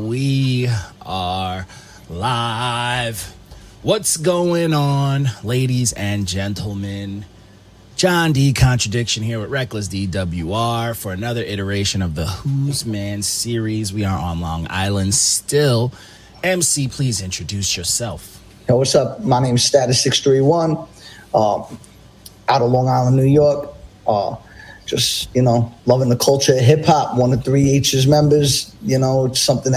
we are live. What's going on, ladies and gentlemen? John D. Contradiction here with RecklessDWR for another iteration of the Who's Manz series. We are on Long Island still. MC, please introduce yourself. Yo, what's up? My name's Status631, out of Long Island, New York. Just, loving the culture of hip-hop, one of 3H's members. It's something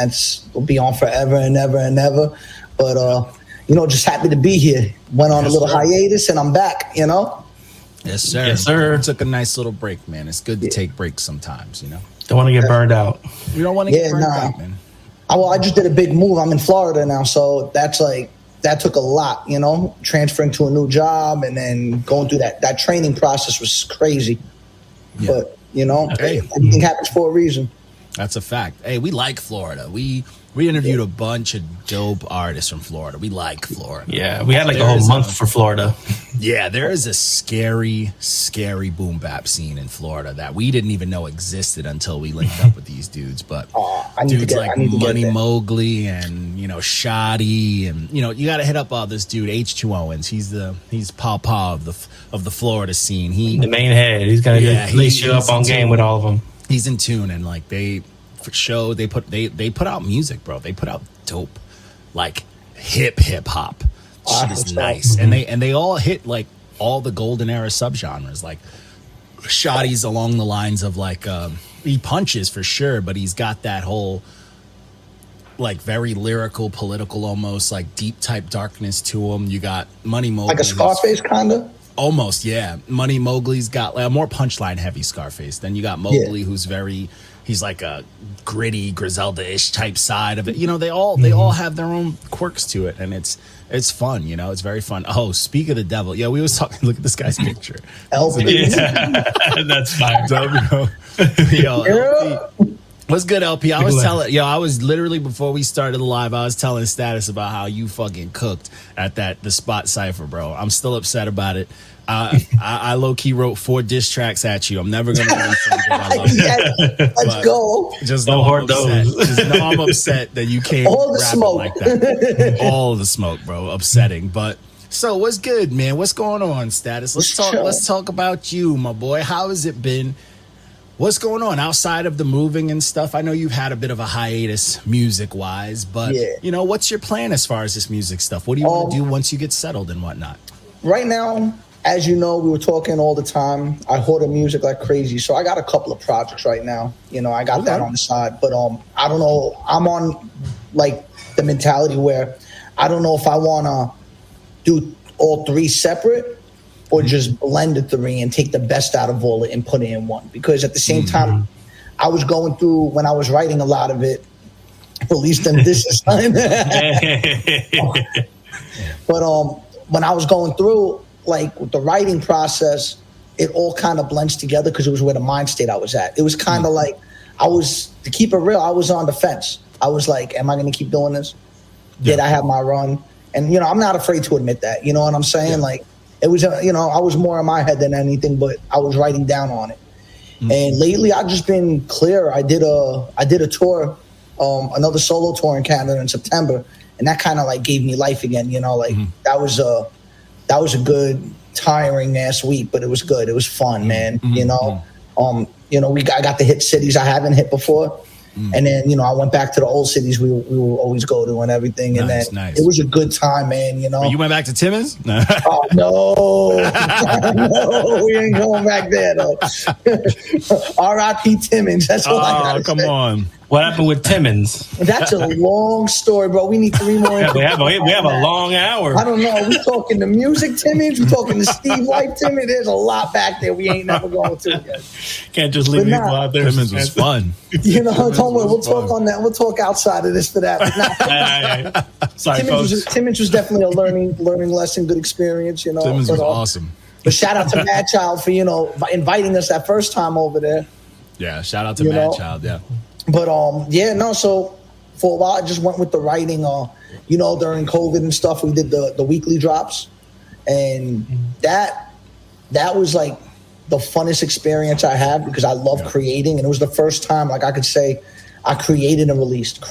will be on forever and ever and ever. But, just happy to be here. Went on a little hiatus, and I'm back, Yes, sir. Yes, sir. Took a nice little break, man. It's good to take breaks sometimes, Don't want to get burned out. We don't want to get burned out, man. I just did a big move. I'm in Florida now, so that took a lot, transferring to a new job and then going through that training process was crazy. Yeah. But, everything happens for a reason. That's a fact. Hey, we like Florida. We interviewed a bunch of dope artists from Florida. We like Florida. Yeah, we had like a whole month for Florida. Yeah, there is a scary, scary boom bap scene in Florida that we didn't even know existed until we linked up with these dudes. But dudes like Money Mowgli and Shoddy and you got to hit up this dude H2Owens. He's Pawpaw of the Florida scene. The main head. He's gonna lace you up on game with all of them. He's in tune and they put out music, bro. They put out dope, like hip hop. Shit is nice, mm-hmm. and they all hit like all the golden era subgenres. Like Shoddy's along the lines of he punches for sure, but he's got that whole like very lyrical, political, almost like deep type darkness to him. You got Money Mowgli, like a Scarface kind of. Almost, yeah. Money Mowgli's got like a more punchline heavy Scarface. Then you got Mowgli, who's he's like a gritty Griselda-ish type side of it. They all have their own quirks to it, and it's fun. It's very fun. Oh, speak of the devil, we was talking. Look at this guy's picture. LP, that's fine. LP. What's good, LP? I was literally before we started the live, I was telling Status about how you fucking cooked at the spot cipher, bro. I'm still upset about it. I low key wrote 4 diss tracks at you. I'm never gonna release them because I love you. Let's go. Just know I'm upset. Just know I'm upset that you can't all the rap smoke like that. All of the smoke, bro. Upsetting. But so what's good, man? What's going on, Status? Let's talk about you, my boy. How has it been? What's going on outside of the moving and stuff? I know you've had a bit of a hiatus music-wise, but, what's your plan as far as this music stuff? What do you want to do once you get settled and whatnot? Right now, as you know, we were talking all the time. I hoard music like crazy, so I got a couple of projects right now. I got that on the side, but I don't know. I'm on, the mentality where I don't know if I want to do all 3 separate or just blend the 3 and take the best out of all it and put it in one. Because at the same time, I was going through, when I was writing a lot of it, released them this time. But when I was going through, with the writing process, it all kind of blends together because it was where the mind state I was at. It was kind of to keep it real, I was on the fence. I was like, am I going to keep doing this? Did I have my run? And, I'm not afraid to admit that. You know what I'm saying? Yeah. It was, I was more in my head than anything, but I was writing down on it. Mm-hmm. And lately, I've just been clear. I did a tour, another solo tour in Canada in September, and that kind of gave me life again. That was a good, tiring ass week, but it was good. It was fun, man. Mm-hmm. I got to hit cities I haven't hit before. And then, I went back to the old cities we will always go to and everything. Nice, and then it was a good time, man, You went back to Timmins? Oh, no. No, we ain't going back there, though. R.I.P. Timmins. That's all I got to say. Come on. What happened with Timmins? That's a long story, bro. We need 3 more. we have a long hour. I don't know. We talking the music Timmins. We talking the Steve Life Timmins. There's a lot back there we ain't never going to again. Can't just leave people out there. Timmins was fun. Don't worry. We'll talk on that. We'll talk outside of this for that. Sorry, Timmins was definitely a learning lesson, good experience. Timmins was awesome. But shout out to Madchild for inviting us that first time over there. Yeah, shout out to Madchild. Yeah. But so for a while I just went with the writing. During COVID and stuff, we did the weekly drops, and that was the funnest experience I had because I love creating, and it was the first time I could say I created and released,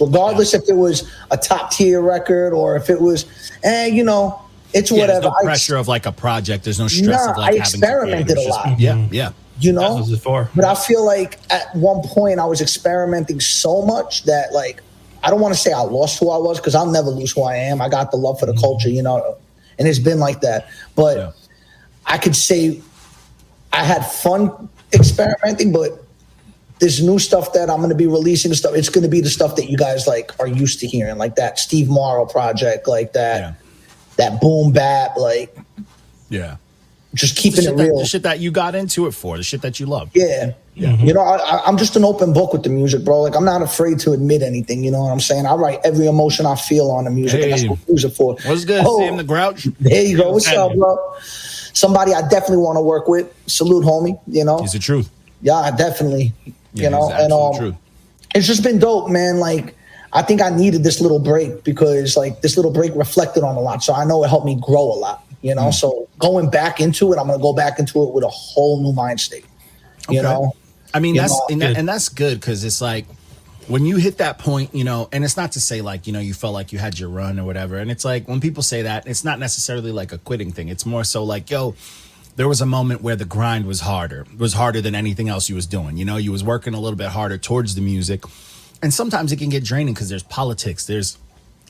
regardless if it was a top tier record or if it was, it's whatever. There's no pressure of like a project. There's no stress of like I having experimented to a lot. Yeah. That's what it's for. But I feel like at one point I was experimenting so much that like, I don't want to say I lost who I was because I'll never lose who I am. I got the love for the culture, and it's been like that. But I could say I had fun experimenting, but there's new stuff that I'm going to be releasing. It's going to be the stuff that you guys like are used to hearing, like that Steve Morrow project, like that boom bap, like just keeping it real. The shit that you got into it for, the shit that you love. Yeah. I'm just an open book with the music, bro. Like, I'm not afraid to admit anything. You know what I'm saying? I write every emotion I feel on the music, and that's what I use it for. What's good? Sam the Grouch. There you go. What's up, bro? Somebody I definitely want to work with. Salute, homie. He's the truth. Yeah, definitely. He's the truth. It's just been dope, man. Like, I think I needed this little break because, like, this little break reflected on a lot. So I know it helped me grow a lot. So going back into it, I'm going to go back into it with a whole new mind state. You know? I mean, that's good because it's like when you hit that point, and it's not to say like, you felt like you had your run or whatever. And it's like when people say that, it's not necessarily like a quitting thing. It's more so like, there was a moment where the grind was harder than anything else you was doing. You was working a little bit harder towards the music. And sometimes it can get draining because there's politics. There's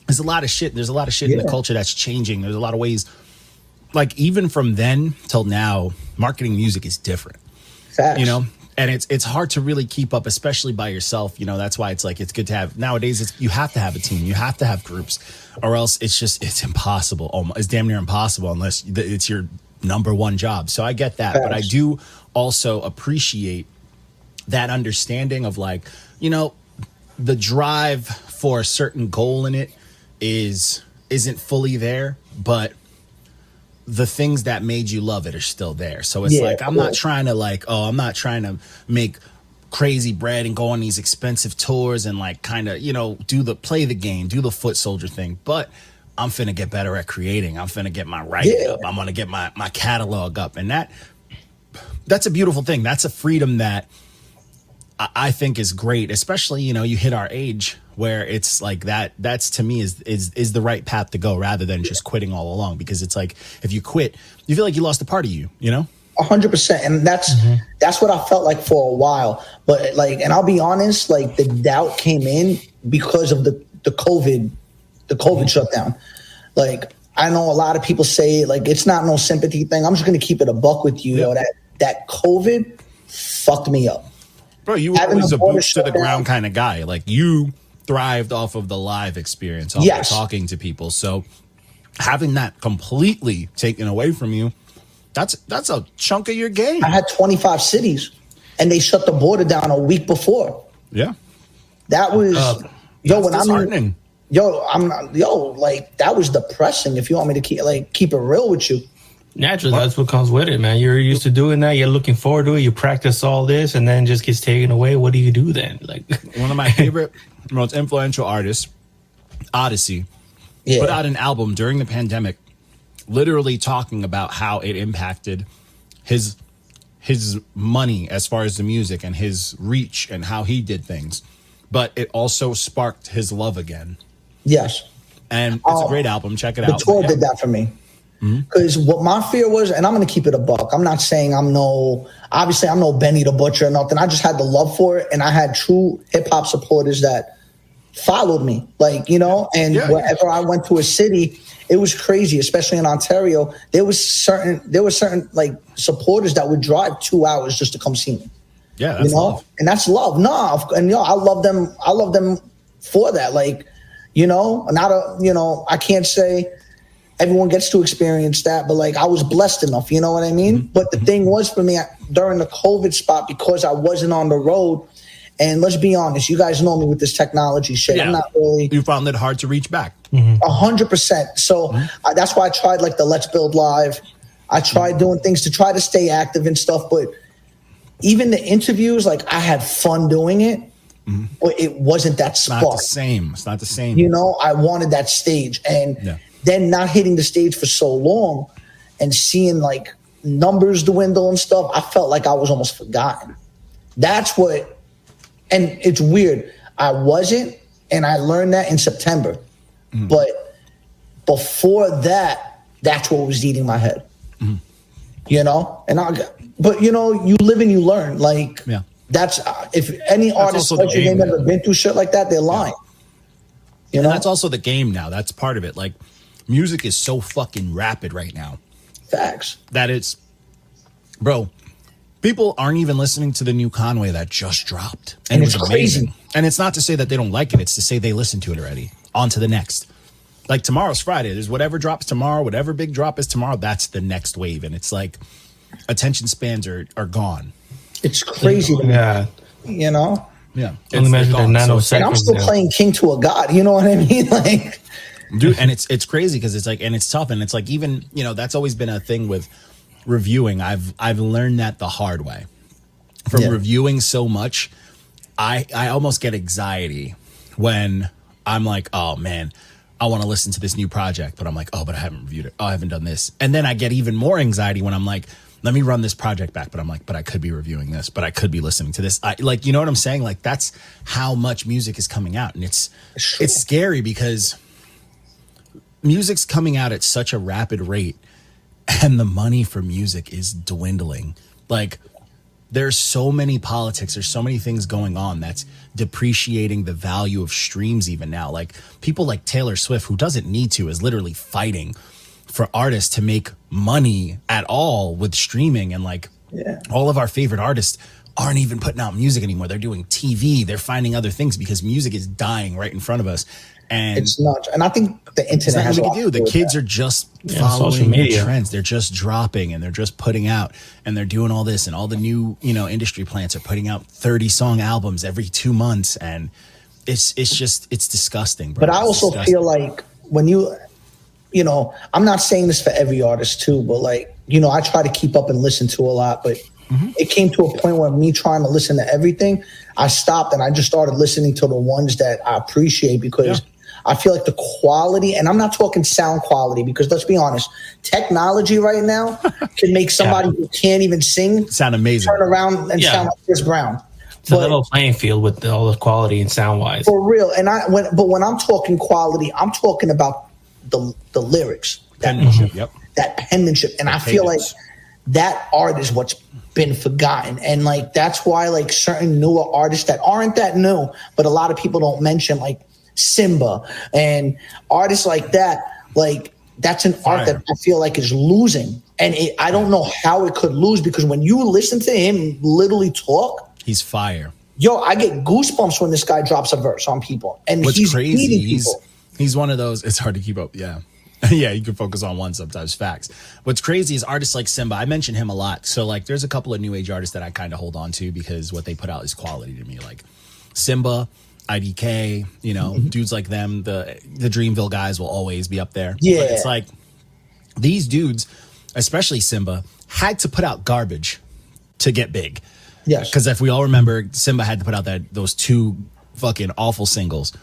a lot of shit. There's a lot of shit in the culture that's changing. There's a lot of ways, like even from then till now, marketing music is different. Facts. And it's hard to really keep up, especially by yourself. That's why it's like it's good to have nowadays. You have to have a team, you have to have groups, or else it's impossible. It's damn near impossible unless it's your number one job. So I get that, but I do also appreciate that understanding of like the drive for a certain goal in it isn't fully there, but the things that made you love it are still there. So it's like, I'm not trying to make crazy bread and go on these expensive tours and like kind of, play the game, do the foot soldier thing. But I'm finna get better at creating. I'm finna get my writing up. I'm going to get my catalog up. And that's a beautiful thing. That's a freedom that I think is great, especially, you hit our age where it's like that's to me is the right path to go rather than just quitting all along. Because it's like, if you quit, you feel like you lost a part of you, 100%. And that's what I felt like for a while. But like, and I'll be honest, like the doubt came in because of the COVID shutdown. Like, I know a lot of people say like, it's not no sympathy thing. I'm just going to keep it a buck with you. That COVID fucked me up. Bro, you were always a boots to the ground kind of guy. Like, you thrived off of the live experience, off of talking to people. So having that completely taken away from you, that's a chunk of your game. I had 25 cities, and they shut the border down a week before. Yeah, that was disheartening. Like that was depressing. If you want me to keep it real with you. Naturally, that's what comes with it, man. You're used to doing that. You're looking forward to it. You practice all this, and then just gets taken away. What do you do then? Like one of my favorite, most influential artists, Odyssey, put out an album during the pandemic, literally talking about how it impacted his money as far as the music and his reach and how he did things, but it also sparked his love again. Yes, and it's a great album. Check it out. The tour did that for me. Because what my fear was, and I'm going to keep it a buck. I'm not saying I'm no Benny the Butcher or nothing. I just had the love for it, and I had true hip hop supporters that followed me, and wherever I went to a city, it was crazy, especially in Ontario. There were certain like supporters that would drive 2 hours just to come see me. Yeah, that's love. And that's love. I love them. I love them for that. I can't say everyone gets to experience that, but like I was blessed enough, you know what I mean? Mm-hmm. But the thing was for me during the COVID spot, because I wasn't on the road, and let's be honest, you guys know me with this technology shit. Yeah. I'm not really. You found it hard to reach back. 100%. So that's why I tried like the Let's Build Live. I tried doing things to try to stay active and stuff, but even the interviews, like I had fun doing it, but it wasn't that spark. It's not the same. I wanted that stage, and then not hitting the stage for so long and seeing like numbers dwindle and stuff, I felt like I was almost forgotten. That's what and it's weird. I wasn't, and I learned that in September. But before that, that's what was eating my head. You know, but you know, you live and you learn. Like, that's if any artist tells you they've never been through shit like that, they're lying. You know, and that's also the game now. That's part of it. Like, music is so fucking rapid right now. Facts. That it's, bro, people aren't even listening to the new Conway that just dropped. And it was amazing. And it's not to say that they don't like it. It's to say they listened to it already. On to the next. Like, tomorrow's Friday. There's whatever drops tomorrow, whatever big drop is tomorrow, that's the next wave. And it's like, attention spans are gone. It's crazy to me. Yeah. You know? Yeah. Only measured in nanoseconds. And I'm still playing King to a God. You know what I mean? Like, dude, and it's crazy because it's like, and it's tough, and it's like, even, you know, that's always been a thing with reviewing. I've learned that the hard way from reviewing so much. I almost get anxiety when I'm like, oh man, I want to listen to this new project, but I'm like, oh, but I haven't reviewed it. Oh, I haven't done this. And then I get even more anxiety when I'm like, let me run this project back. But I'm like, but I could be reviewing this, but I could be listening to this. Like, you know what I'm saying? Like, that's how much music is coming out. And it's scary because music's coming out at such a rapid rate and the money for music is dwindling. Like, there's so many politics, there's so many things going on that's depreciating the value of streams even now. Like, people like Taylor Swift, who doesn't need to, is literally fighting for artists to make money at all with streaming. And like, all of our favorite artists aren't even putting out music anymore. They're doing TV. They're finding other things because music is dying right in front of us. And it's not. And I think the internet has a lot to do. The kids are just following the trends. They're just dropping and they're just putting out and they're doing all this, and all the new, you know, industry plants are putting out 30-song albums every 2 months, and it's disgusting, bro. But I also feel like when you know, I'm not saying this for every artist too, but like, you know, I try to keep up and listen to a lot, but it came to a point where me trying to listen to everything, I stopped and I just started listening to the ones that I appreciate, because I feel like the quality, and I'm not talking sound quality, because let's be honest, technology right now can make somebody who can't even sing sound amazing, turn around and sound like Chris Brown. It's a level playing field with all the quality and sound wise. For real. And when I'm talking quality, I'm talking about the lyrics, penmanship, that penmanship. And I feel like that art is what's been forgotten. And like, that's why like certain newer artists that aren't that new, but a lot of people don't mention, like Simba and artists like that, like that's an art that I feel like is losing. And I don't know how it could lose, because when you listen to him literally talk, he's fire. Yo, I get goosebumps when this guy drops a verse on people. And what's crazy, he's one of those, it's hard to keep up. Yeah, you can focus on one sometimes. Facts. What's crazy is artists like Simba. I mention him a lot. So like, there's a couple of new age artists that I kind of hold on to because what they put out is quality to me. Like Simba, IDK, you know, dudes like them, the Dreamville guys will always be up there. Yeah. But it's like, these dudes, especially Simba, had to put out garbage to get big. Yes. Because if we all remember, Simba had to put out those 2 fucking awful singles.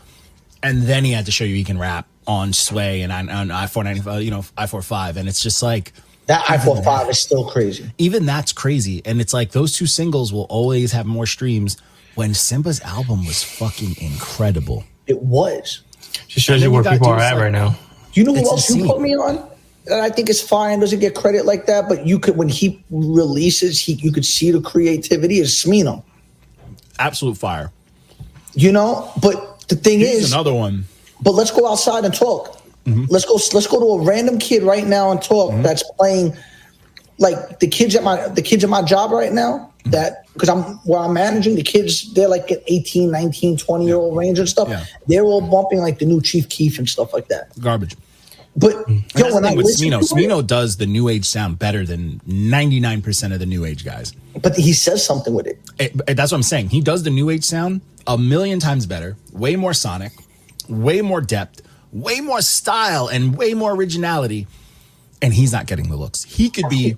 And then he had to show you he can rap on Sway and on I-495, you know, I-45. And it's just like, that I-45 is still crazy. Even that's crazy. And it's like, those 2 singles will always have more streams, when Simba's album was fucking incredible. It was. Just shows you where people are at right now. You know who else you put me on that I think is fine, doesn't get credit like that, but you could, when he releases, you could see the creativity, is Smino. Absolute fire. You know, but the thing is another one. But let's go outside and talk. Let's go to a random kid right now and talk that's playing, like the kids at my job right now, that, because I'm managing the kids, they're like at 18, 19, 20-year-old range and stuff. They're all bumping like the new Chief Keef and stuff like that. Garbage. But yo, when I listen to Smino does the new age sound better than 99% of the new age guys. But he says something with it. That's what I'm saying. He does the new age sound a million times better, way more sonic, way more depth, way more style, and way more originality. And he's not getting the looks. He could be,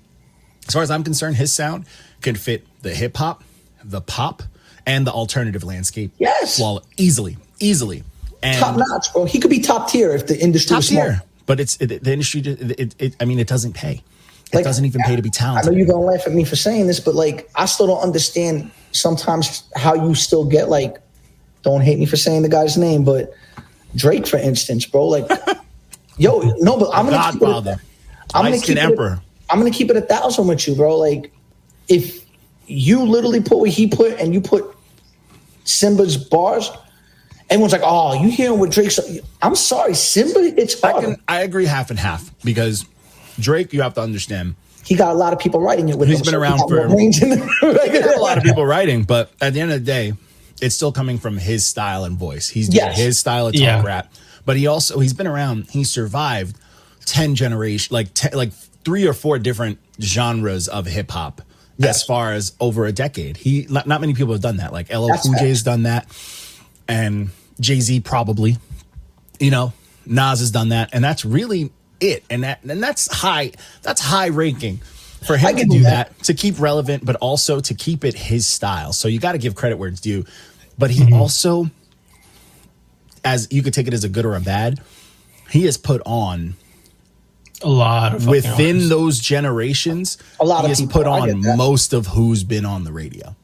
as far as I'm concerned, his sound can fit the hip hop, the pop, and the alternative landscape. Yes. Easily. And top notch, bro. He could be top tier if the industry was smart. But the industry, I mean, it doesn't pay. It doesn't even pay to be I talented. know you're gonna laugh at me for saying this, but like, I still don't understand sometimes how you still get like. Don't hate me for saying the guy's name, but Drake, for instance, bro. Like, yo, no, but I'm gonna keep it. I'm gonna keep it 1,000 with you, bro. Like, if you literally put what he put and you put Simba's bars, everyone's like, "Oh, you hearing what Drake's?" I'm sorry, Simba hits hard. I agree half and half because Drake, you have to understand, he got a lot of people writing it with him. He's been around for a lot of people writing, but at the end of the day, it's still coming from his style and voice. He's doing his style of talk rap, but he's been around. He survived 10 generations, like 3 or 4 different genres of hip hop. As far as over a decade, not many people have done that. Like LL Cool J's done that, and Jay-Z probably, Nas has done that, and that's really it. And that's high. That's high ranking for him to do that, to keep relevant, but also to keep it his style. So you got to give credit where it's due. But he also, as you could take it as a good or a bad, he has put on a lot of within those generations. A lot he of has people, put on most of who's been on the radio.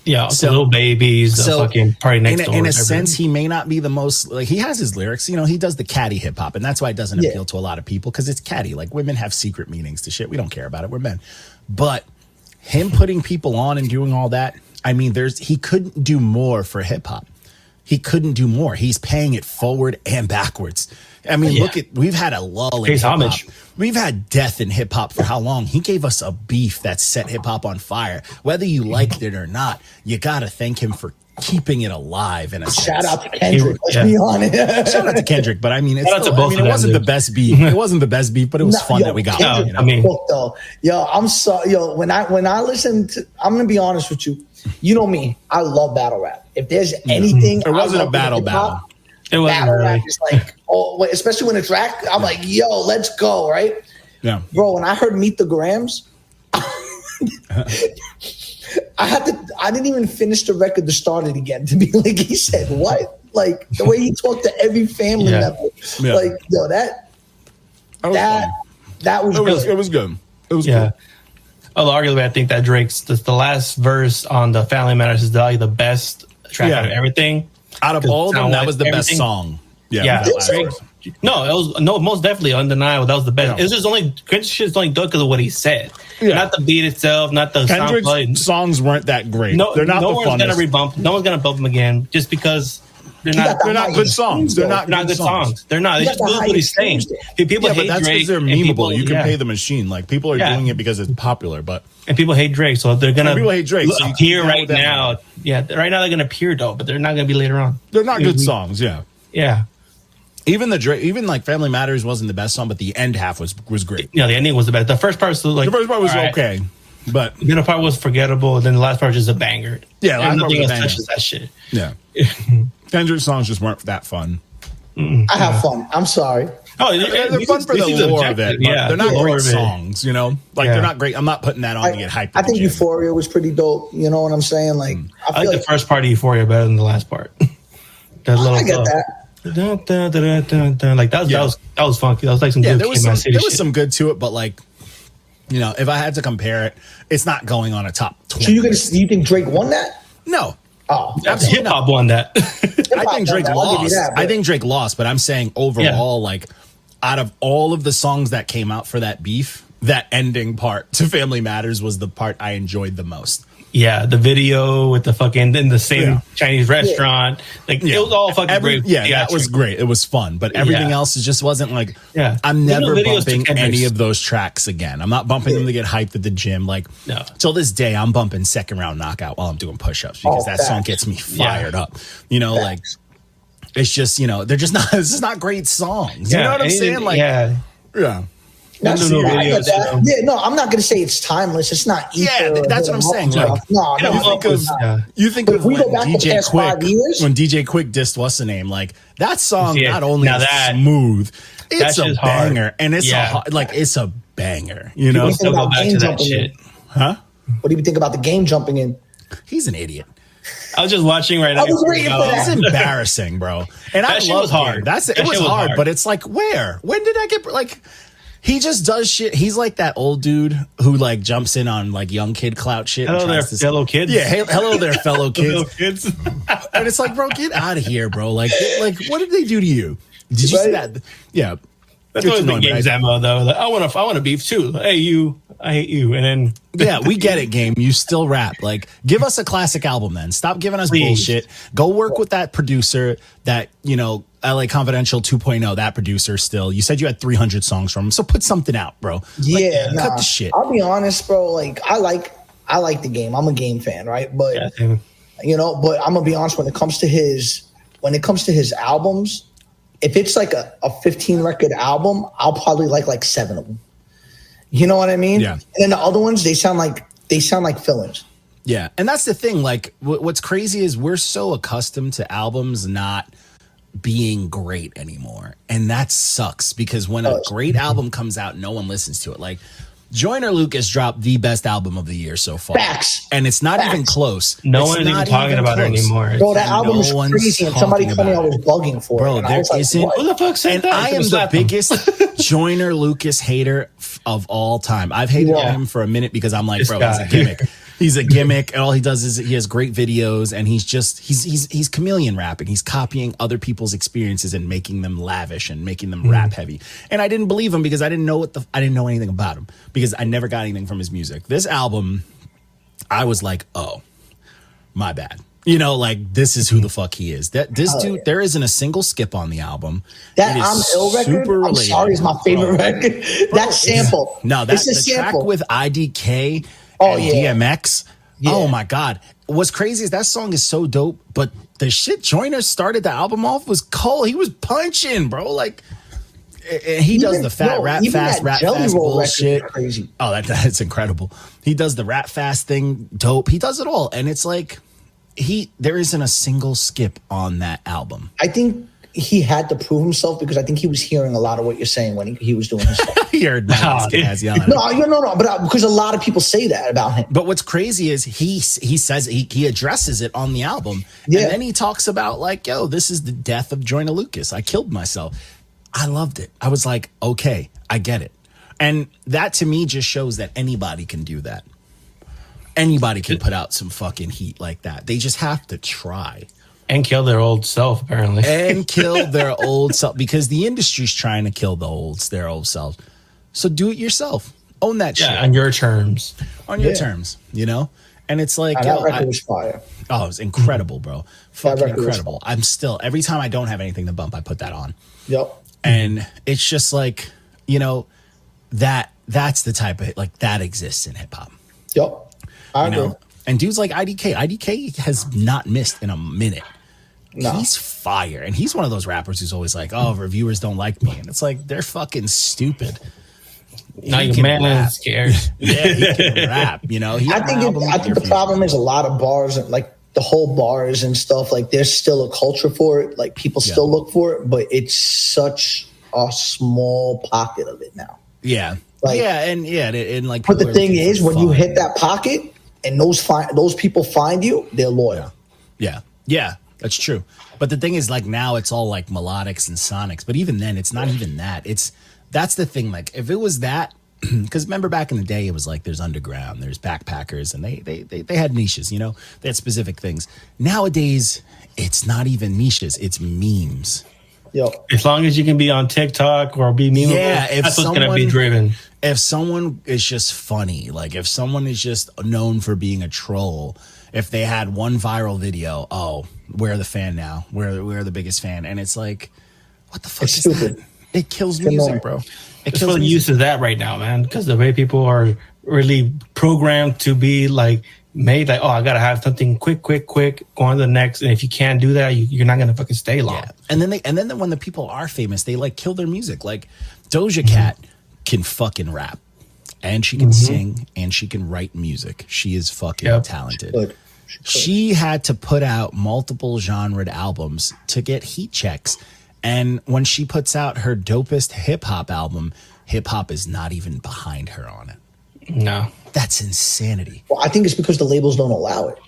Yeah, so Little Babies, the fucking Party Next Door. In a sense, he may not be the most, like, he has his lyrics, he does the catty hip hop, and that's why it doesn't appeal to a lot of people, because it's catty. Like, women have secret meanings to shit. We don't care about it. We're men. But him putting people on and doing all that, I mean, he couldn't do more for hip hop. He couldn't do more. He's paying it forward and backwards. I mean, we've had a lull in hip hop. We've had death in hip hop for how long? He gave us a beef that set hip hop on fire. Whether you liked it or not, you got to thank him for keeping it alive in a sense. Shout out to Kendrick. Let's be honest. Shout out to Kendrick, but I mean, it wasn't the best beef. It wasn't the best beef, but it was fun that we got. I mean, I'm sorry, when I listen to, I'm gonna be honest with you. You know me, I love battle rap. If there's anything, it wasn't a battle. It wasn't battle really. rap is like, especially when it's rap. I'm like, yo, let's go, right? Yeah, bro. When I heard Meet the Grams, I didn't even finish the record to start it again. To be like, he said, what? Like the way he talked to every family member. Like, yo, that was good. It was good. It was good. Cool. Although arguably, I think that Drake's the last verse on the Family Matters is the best track out of everything. Out of all of them, that was the best song. Yeah. Most definitely undeniable. That was the best. It's just only shit's only good because of what he said. Yeah. Not the beat itself, not the Kendrick's songs weren't that great. No, they're not. No one's gonna rebump. No one's gonna bump them again just because they're not good songs. They're not good songs. They're not. It's just what he's saying. People hate that's Drake. They're memeable. You can pay the machine. Like people are doing it because it's popular, and people hate Drake, so they're gonna people hate Drake. So appear right now. Yeah, right now they're gonna appear though, but they're not gonna be later on. They're not good songs. Yeah. Even like Family Matters wasn't the best song, but the end half was great. Yeah, the ending was the best. The first part was okay, but the middle part was forgettable. And then the last part was just a banger. Yeah, nothing else touches that shit. Yeah, Kendrick's songs just weren't that fun. I have fun. I'm sorry. Oh, they're fun for the lore of it. But they're not great songs. They're not great. I'm not putting that on to get hyped. I think Euphoria was pretty dope. You know what I'm saying? Like, I like the first part of Euphoria better than the last part. I get that. Like that was funky. That was like some good. There was some good to it, but like, if I had to compare it, it's not going on a top 20. So you think Drake won that? No. Oh, hip hop won that. I think Drake lost. I think Drake lost, but I'm saying overall, like, out of all of the songs that came out for that beef, that ending part to Family Matters was the part I enjoyed the most. Yeah, the video with the fucking in the same Chinese restaurant, it was all fucking great. Yeah, that was great. It was fun, but everything else just wasn't like. Yeah, I'm never bumping any of those tracks again. I'm not bumping them to get hyped at the gym. Like, till this day, I'm bumping Second Round Knockout while I'm doing push-ups because that song gets me fired up. Like, it's just they're just not. This is not great songs. You know what I'm saying? Like, yeah. I'm not going to say it's timeless. It's not. That's what I'm saying. Like, you think of when DJ Quick dissed what's the name? Like that song, not only is smooth, it's a banger, and it's it's a banger. Still go back to that shit, huh? What do you think about the game jumping in? He's an idiot. I was just watching right now. It's embarrassing, bro. And that shit was hard. It was hard, but it's like, when did I get like? He just does shit. He's like that old dude who like jumps in on like young kid clout shit. Hello there, fellow kids. Yeah, hello there, fellow kids. Fellow kids. And it's like, bro, get out of here, bro. Like, what did they do to you? Did you see that? Yeah. That's always the game's MO though. Like, I want to beef too. Hey, you, I hate you, and then yeah, we get it, game. You still rap. Like, give us a classic album, then. Stop giving us bullshit. Go work with that producer. That LA Confidential 2.0. That producer. Still, you said you had 300 songs from him, so put something out, bro. Yeah, like, cut the shit. I'll be honest, bro. Like, I like the game. I'm a game fan, right? But but I'm gonna be honest when it comes to his albums. If it's like a 15 record album, I'll probably like 7 of them. You know what I mean? Yeah. And then the other ones, they sound like fillers. Yeah, and that's the thing. Like, what's crazy is we're so accustomed to albums not being great anymore, and that sucks because when a great album comes out, no one listens to it. Like, Joyner Lucas dropped the best album of the year so far. Facts. And it's not even close. No one is even talking about it anymore. Bro, that album is crazy. And somebody told me I was bugging for it. Bro, there isn't. Who the fuck said that? I am the biggest Joyner Lucas hater of all time. I've hated him for a minute because I'm like, bro, he's a gimmick. He's a gimmick, and all he does is he has great videos, and he's chameleon rapping. He's copying other people's experiences and making them lavish and making them rap heavy. And I didn't believe him because I didn't know anything about him because I never got anything from his music. This album, I was like, oh, my bad. Like, this is who the fuck he is. This dude, there isn't a single skip on the album. That I'm Ill record, I'm sorry, is my favorite record. That sample. No, that's the sample. track with IDK. DMX. Yeah. Oh my God. What's crazy is that song is so dope, but the shit Joyner started the album off was cold. He was punching, bro. Like, he does the rap fast bullshit. Crazy. Oh, that's incredible. He does the rap fast thing dope. He does it all. And it's like, there isn't a single skip on that album. I think he had to prove himself because I think he was hearing a lot of what you're saying when he was doing his stuff. He heard yelling. No, but because a lot of people say that about him. But what's crazy is he says he addresses it on the album, and then he talks about like, yo, this is the death of Joyner Lucas. I killed myself. I loved it. I was like, okay, I get it, and that to me just shows that anybody can do that. Anybody can put out some fucking heat like that. They just have to try. And kill their old self, apparently. And kill their old self because the industry's trying to kill their old self. So do it yourself. Own that shit. On your terms. On your terms, And it's like, that record was fire. Oh, it was incredible, bro. Fucking incredible. I'm still, every time I don't have anything to bump, I put that on. Yep. And it's just like, that's the type of, like, that exists in hip hop. Yep. I agree. And dudes like IDK. IDK has not missed in a minute. No. He's fire. And he's one of those rappers who's always like, oh, reviewers don't like me. And it's like, they're fucking stupid. Now your man is scared. Yeah, he can rap, I think the problem is a lot of bars, and like the whole bars and stuff, like there's still a culture for it. Like people still look for it, but it's such a small pocket of it now. Yeah. Like, and like, but the thing is, when you hit that pocket and those people find you, they're loyal. Yeah. That's true. But the thing is, like, now it's all like melodics and sonics. But even then, it's not even that. That's the thing. Like, if it was that, because remember back in the day, it was like there's underground, there's backpackers, and they had niches, they had specific things. Nowadays, it's not even niches, it's memes. Yep. As long as you can be on TikTok or be memeable, that's what's going to be driven. If someone is just funny, like if someone is just known for being a troll, if they had one viral video, oh, we're the fan now. We're the biggest fan. And it's like, what the fuck is stupid. that? It kills music, bro. It's for the use of that right now, man. Because the way people are really programmed to be like made like, oh, I gotta have something quick, go on to the next. And if you can't do that, you're not gonna fucking stay long. Yeah. And then when the people are famous, they like kill their music. Like Doja Cat can fucking rap. And she can sing and she can write music. She is fucking talented. She had to put out multiple genred albums to get heat checks. And when she puts out her dopest hip hop album, hip hop is not even behind her on it. No. That's insanity. Well, I think it's because the labels don't allow it.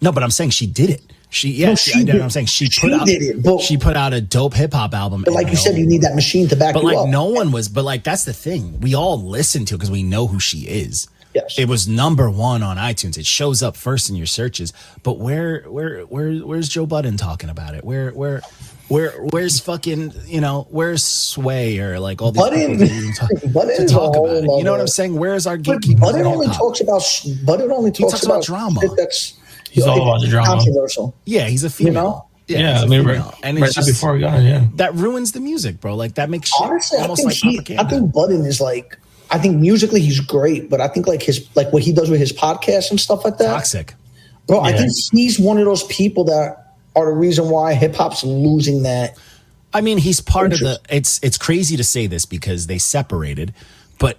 No, but I'm saying she did it. She I know what I'm saying. She put out a dope hip hop album. But like you said, you need that machine to back you up. But like no one was. But like that's the thing. We all listen to it because we know who she is. Yes. It was #1 on iTunes. It shows up first in your searches. But where's Joe Budden talking about it? Where's fucking, where's Sway or like all these people to talk about it? You know what I'm saying? Where's our gatekeepers? Budden only talks about drama. He's all about the drama. Controversial. Yeah, he's a female. Yeah, I mean, and it's just before we got it, that ruins the music, bro. Like that makes shit honestly, almost like propaganda. I think Budden is like, I think musically he's great, but I think like what he does with his podcast and stuff like that, toxic, bro. I think he's one of those people that are the reason why hip hop's losing that. I mean, he's part of the. It's crazy to say this because they separated, but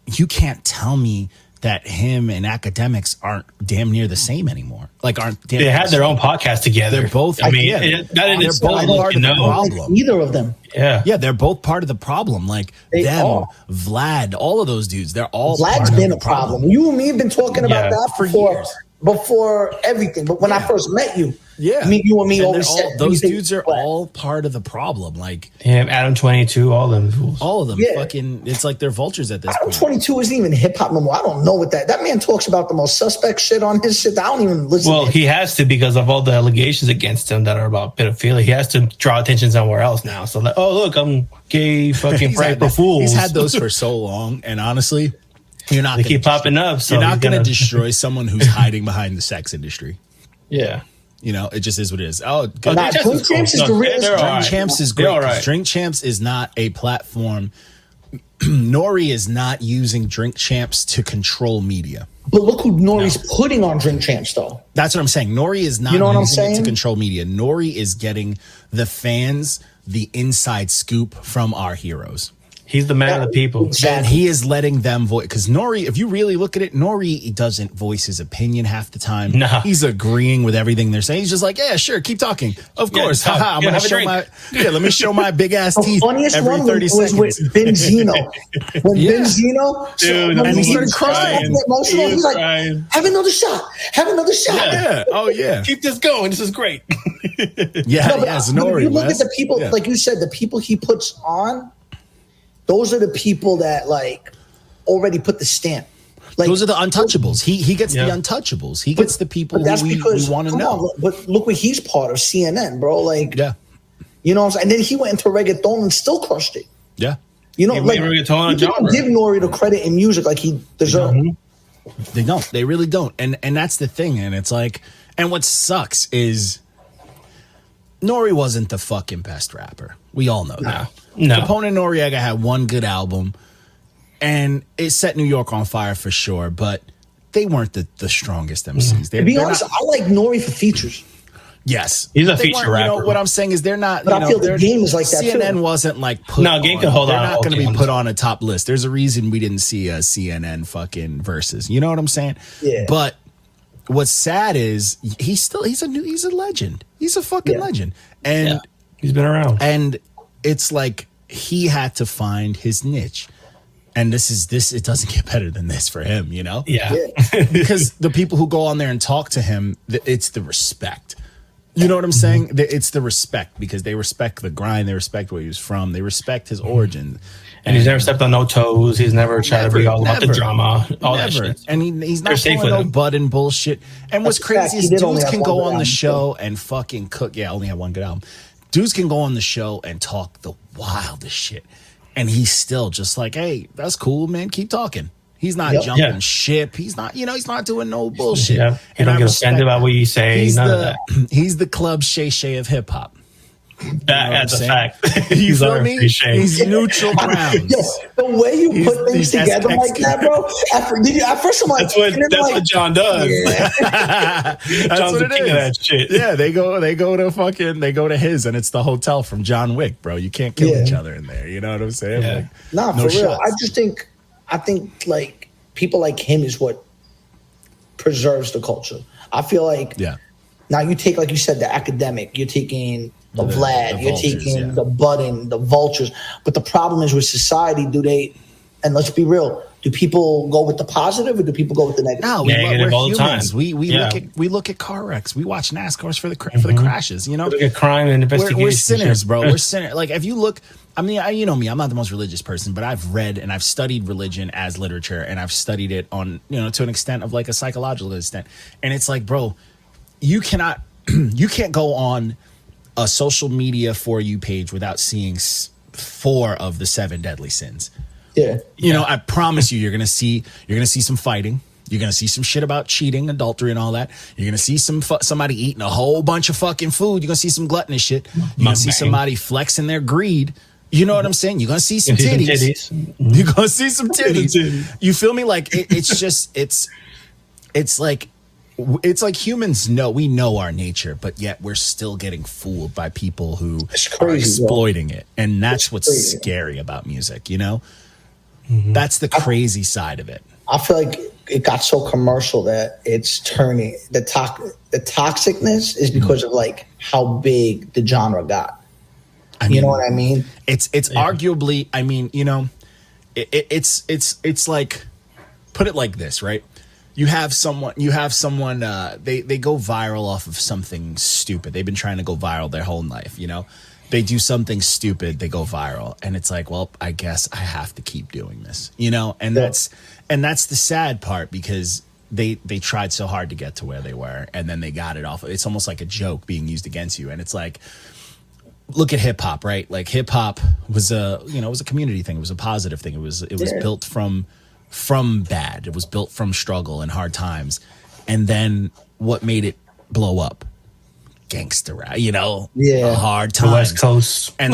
you can't tell me that him and academics aren't damn near the same anymore. Like they had their own podcast together. They're both. I mean, they're both part of the problem. Either of them. Yeah, they're both part of the problem. Like Vlad, all of those dudes. They're all. Vlad's been a problem. You and me have been talking about that for years. Before everything, but when I first met you, you and me always said those dudes are all part of the problem. Like him, Adam 22, all them fools. All of them. Fucking, it's like they're vultures at this Adam point. 22 isn't even hip hop no more. I don't know what that man talks about the most suspect shit on his shit. I don't even listen. Well, he has to because of all the allegations against him that are about pedophilia. He has to draw attention somewhere else now. So like, oh look, I'm gay, fucking for fools. He's had those for so long, and honestly. They keep popping up. So you're not going to destroy someone who's hiding behind the sex industry. Yeah. It just is what it is. Oh, good. Drink Champs is the real. Drink Champs is great. Drink Champs is not a platform. Nori is not using Drink Champs to control media. But look who Nori's putting on Drink Champs, though. That's what I'm saying. Nori is not using it to control media. Nori is getting the fans the inside scoop from our heroes. He's the man of the people. And he is letting them voice. Because Nori, if you really look at it, Nori doesn't voice his opinion half the time. No. He's agreeing with everything they're saying. He's just like, yeah, sure, keep talking. Of course. I'm going to show let me show my big ass teeth every 30 seconds. Was with Benzino. When Benzino, dude, and he started crying. He's like, have another shot. Yeah. Oh, yeah. Keep this going. This is great. Nori. You look at the people, like you said, the people he puts on, those are the people that like already put the stamp. Like those are the untouchables. He gets the untouchables. He gets the people who we want to know. But look what he's part of, CNN, bro. Like, you know what I'm saying? And then he went into reggaeton and still crushed it. Yeah. You know, like you don't give Nori the credit in music like he deserves. They don't. They really don't. And that's the thing. And it's like, and what sucks is Nori wasn't the fucking best rapper. We all know that. No. Capone and Noriega had one good album, and it set New York on fire for sure, but they weren't the strongest MCs. To be honest, I like Nori for features. Yes. He's a feature rapper. You know, what I'm saying is they're not. But I feel the game is like that CNN too. wasn't like put Game can hold on. They're not going to be put on a top list. There's a reason we didn't see a CNN fucking versus. You know what I'm saying? Yeah. But what's sad is he's a legend. He's a fucking legend. And he's been around. And it's like he had to find his niche. And it doesn't get better than this for him, you know? Yeah. Because the people who go on there and talk to him, it's the respect. You know what I'm saying? It's the respect because they respect the grind. They respect where he was from. They respect his origin. And he's never stepped on no toes. He's never tried to be all about the drama. All that shit. And he's not pulling no Budden bullshit. And what's crazy is dudes can go on the show and fucking cook. Yeah, I only have one good album. Dudes can go on the show and talk the wildest shit. And he's still just like, hey, that's cool, man. Keep talking. He's not jumping ship. He's not, he's not doing no bullshit. Yeah. He don't get offended about what you say. He's the Club Shay Shay of hip hop. That's a fact. You feel me? He's neutral grounds. The way you put things together like that, bro. At first, I'm like, that's what John does. Yeah. That's what it is. That shit. Yeah, they go to his, and it's the hotel from John Wick, bro. You can't kill each other in there. You know what I'm saying? Yeah. Like, for real. I think like people like him is what preserves the culture. I feel like now you take, like you said, the academic, you're taking the Vlad, you're taking the Budden, the vultures. But the problem is with society, and let's be real, do people go with the positive or do people go with the negative? No, we're all the humans. time. We look at car wrecks. We watch NASCARs for the crashes. You know, look at crime and investigation. We're sinners, bro. We're sinners. Like if you look, I mean, you know me. I'm not the most religious person, but I've read and I've studied religion as literature, and I've studied it on, you know, to an extent of like a psychological extent. And it's like, bro, you can't go on a social media For You page without seeing 4 of the 7 deadly sins. Yeah. You know, I promise you're gonna see some fighting. You're gonna see some shit about cheating, adultery, and all that. You're gonna see somebody eating a whole bunch of fucking food. You're gonna see some gluttonous shit. You're gonna see somebody flexing their greed. You know what I'm saying? You're gonna see some titties. You're gonna see some titties. You feel me? Like it's like humans know, we know our nature, but yet we're still getting fooled by people who are exploiting it. And that's what's scary about music, you know? That's the crazy side of it. I feel like it got so commercial that it's turning the toxicness is because of like how big the genre got. I mean, you know what I mean? It's arguably, I mean, you know, it's like, put it like this, right? You have someone, they go viral off of something stupid. They've been trying to go viral their whole life, you know? They do something stupid, they go viral, and it's like, well, I guess I have to keep doing this, you know? And that's the sad part, because they tried so hard to get to where they were, and then they got it off. It's almost like a joke being used against you. And it's like, look at hip hop, right? Like hip hop was it was a community thing. It was a positive thing. It was built from bad. It was built from struggle and hard times. And then what made it blow up? Gangster rap, you know, hard times, the West Coast, and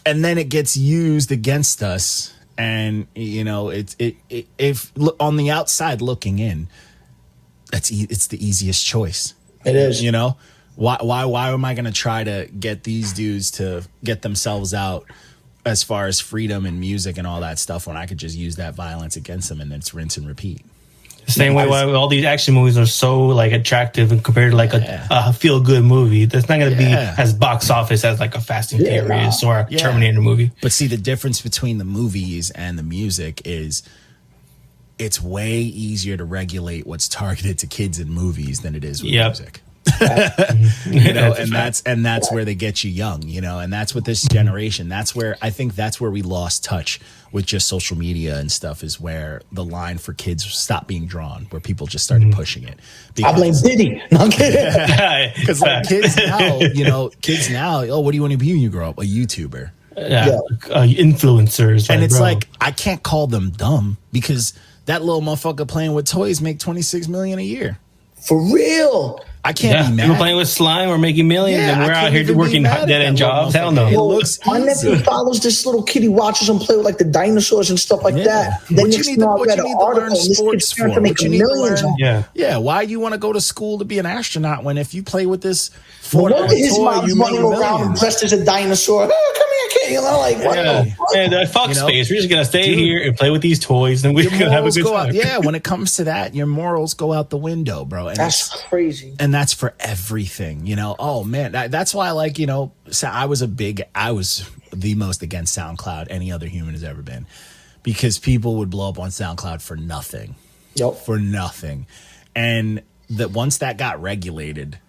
then it gets used against us, and you know, if on the outside looking in, it's the easiest choice. It is, you know, why am I going to try to get these dudes to get themselves out as far as freedom and music and all that stuff when I could just use that violence against them, and it's rinse and repeat. The same way why all these action movies are so like attractive and compared to like a feel good movie. That's not going to be as box office as like a Fast and Furious or a Terminator movie. But see, the difference between the movies and the music is it's way easier to regulate what's targeted to kids in movies than it is with music. You know, and that's where they get you young, you know, and that's what this generation, that's where we lost touch with just social media and stuff, is where the line for kids stopped being drawn, where people just started pushing it. I blame Diddy. No, I'm kidding. Because like kids now, oh, what do you want to be when you grow up? A YouTuber. Influencers. And it's like, I can't call them dumb, because that little motherfucker playing with toys make $26 million a year. For real. I can't be mad. People playing with slime or making millions, and we're out here working dead-end jobs. Hell no. It looks my nephew follows this little kid. He watches him play with like the dinosaurs and stuff like that. Then what you need to learn sports for? What you need to learn? Yeah. Why you want to go to school to be an astronaut when if you play with this his mom's running around dressed as a dinosaur? Oh, come here, kid. You know, like what? Fuck space. We're just gonna stay here and play with these toys, and we're gonna have a good time. Yeah, when it comes to that, your morals go out the window, bro. And that's crazy. And that's for everything, you know. Oh man, that's why, like, you know, I was the most against SoundCloud any other human has ever been, because people would blow up on SoundCloud for nothing. For nothing. And that once that got regulated,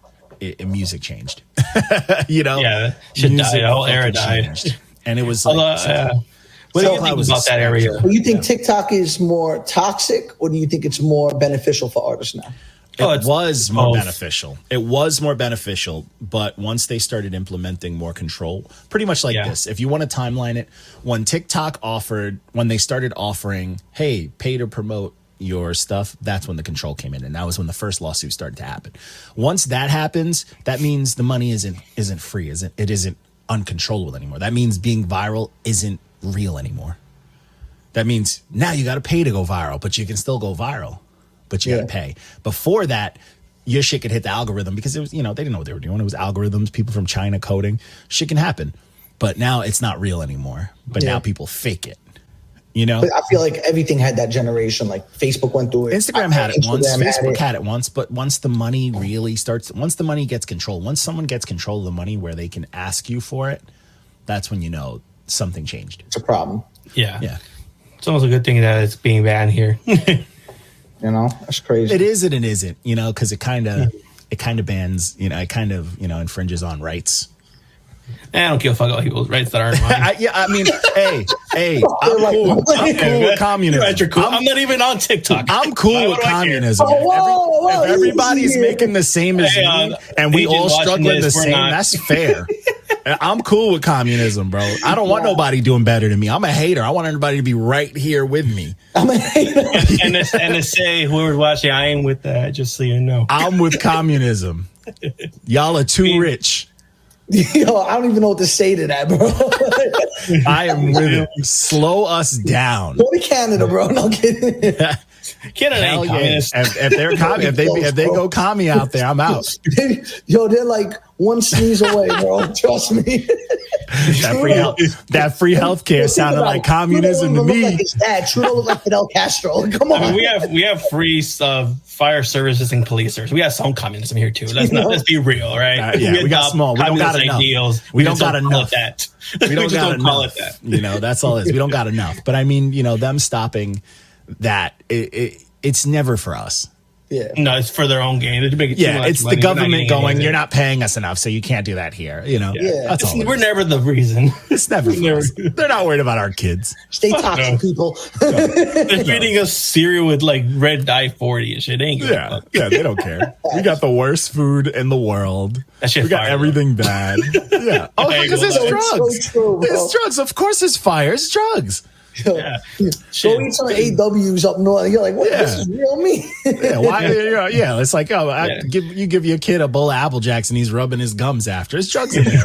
music changed. You know, shit died. The whole era died, and it was like, what do you think about that area? Do you think TikTok is more toxic, or do you think it's more beneficial for artists now? It was more beneficial. It was more beneficial, but once they started implementing more control, pretty much like this. If you want to timeline it, when they started offering, hey, pay to promote your stuff, that's when the control came in, and that was when the first lawsuit started to happen. Once that happens, that means the money isn't free, it isn't uncontrollable anymore. That means being viral isn't real anymore. That means now you got to pay to go viral, but you can still go viral, but you got to pay. Before that, your shit could hit the algorithm, because it was, you know, they didn't know what they were doing. It was algorithms, people from China coding. Shit can happen, but now it's not real anymore. But now people fake it. You know, but I feel like everything had that generation. Like Facebook went through it. Instagram had it once. Facebook had it once. But once the money really starts, once the money gets control, once someone gets control of the money where they can ask you for it, that's when you know something changed. It's a problem. Yeah. It's almost a good thing that it's being banned here. That's crazy. It is and it isn't, because it kind of bans, it kind of, infringes on rights. I don't give a fuck about people's rights that aren't mine. Hey, I'm cool with communism. I'm not even on TikTok. I'm cool with communism. If everybody's making the same as me and we all struggling the same, that's fair. I'm cool with communism, bro. I don't want nobody doing better than me. I'm a hater. I want everybody to be right here with me. I'm a hater. and to say whoever's watching, I ain't with that, just so you know. I'm with communism. Y'all are too rich. Yo, I don't even know what to say to that, bro. I am with it. Slow us down. Go to Canada, bro. No kidding. Canada ain't communist. If they go commie out there, I'm out. Yo, they're like one sneeze away, bro. Trust me. That free healthcare sounded like communism to me. Like his dad. Trudeau looked like Fidel Castro. Come on. I mean, we have free fire services and policers. We have some communism here too. Let's be real, right? We got small. We don't got enough. Ideals. We don't got enough. We don't got enough. Call it that. That's all it is. We don't got enough. But I mean, them stopping that, it's never for us. Yeah. No, it's for their own gain. It's the government going, you're not paying us enough, so you can't do that here. That's all. We're never the reason. It's never for us. They're not worried about our kids. Stay toxic, people. They're feeding us cereal with like red dye 40 and shit. Ain't good. Yeah, they don't care. We got the worst food in the world. We got everything bad. Yeah. Oh, because it's drugs. So true, it's drugs. Of course it's fire. It's drugs. Yeah. Go eat some AWs up north. You're like, what? This is real meat. It's like, you give your kid a bowl of Apple Jacks and he's rubbing his gums after. It's drugs in there.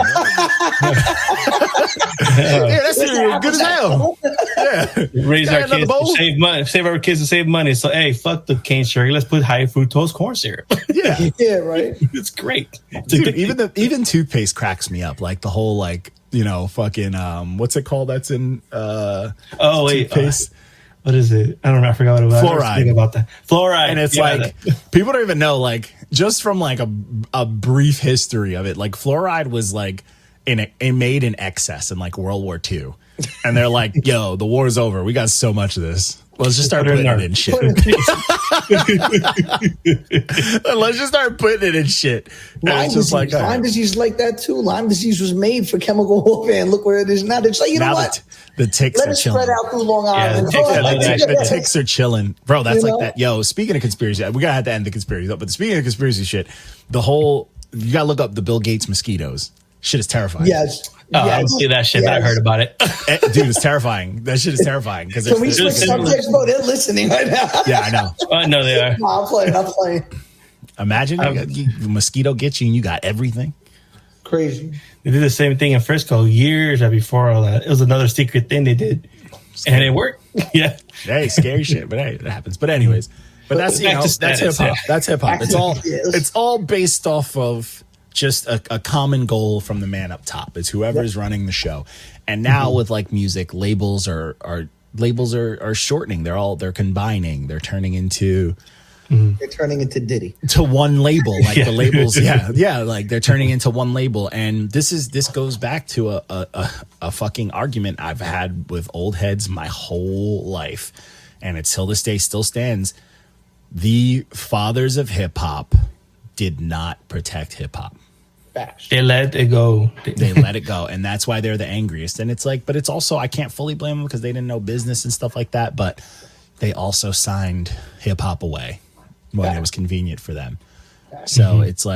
That's good as hell. Yeah. Raise our kids to save money. Save our kids to save money. So hey, fuck the cane sugar. Let's put high fructose corn syrup. Yeah. Yeah, right. It's great. Dude, even toothpaste cracks me up. Like the whole fucking what's it called? That's in toothpaste. What is it? I don't know. I forgot what it was. Fluoride. About that. Fluoride. And it's people don't even know, just from a brief history of it, fluoride was made in excess in World War II. And they're like, yo, the war's over. We got so much of this. Let's just start putting it in shit. Let's just start putting it in shit. Lyme disease like that too. Lyme disease was made for chemical warfare, and look where it is now. It's like, what? The ticks Let are it chilling. spread out through Long Island. The ticks are chilling. Bro, that's that. Yo, speaking of conspiracy, we gotta have to end the conspiracy. But speaking of conspiracy shit, you gotta look up the Bill Gates mosquitoes. Shit is terrifying. Yes. I don't see that shit, but I heard about it. Dude, it's terrifying. That shit is terrifying. Can we switch subjects, bro? They're listening right now. Yeah, I know. I know they are. No, I'm playing. Imagine the mosquito gets you and you got everything. Crazy. They did the same thing in Frisco years before all that. It was another secret thing they did. And it worked. Yeah. Hey, scary shit, but hey, it happens. But anyways, that's hip hop. That's hip hop. It's all based off of just a common goal from the man up top. It's whoever's running the show. And now with music, labels are shortening. They're combining. They're turning into Diddy to one label. The labels, they're turning into one label. And this goes back to a fucking argument I've had with old heads my whole life, and it till this day still stands. The fathers of hip hop did not protect hip hop. They let it go. They let it go, and that's why they're the angriest. And it's but it's also, I can't fully blame them because they didn't know business and stuff like that. But they also signed hip hop away when it was convenient for them. So it's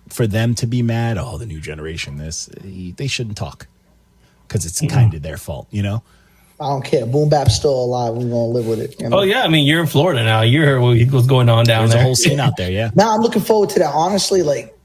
for them to be mad, the new generation, they shouldn't talk because it's kind of their fault, I don't care. Boom Bap's still alive. We're gonna live with it. Oh yeah, I mean, you're in Florida now. You heard what's going on down there. There's a whole scene out there. Yeah. Now I'm looking forward to that. Honestly,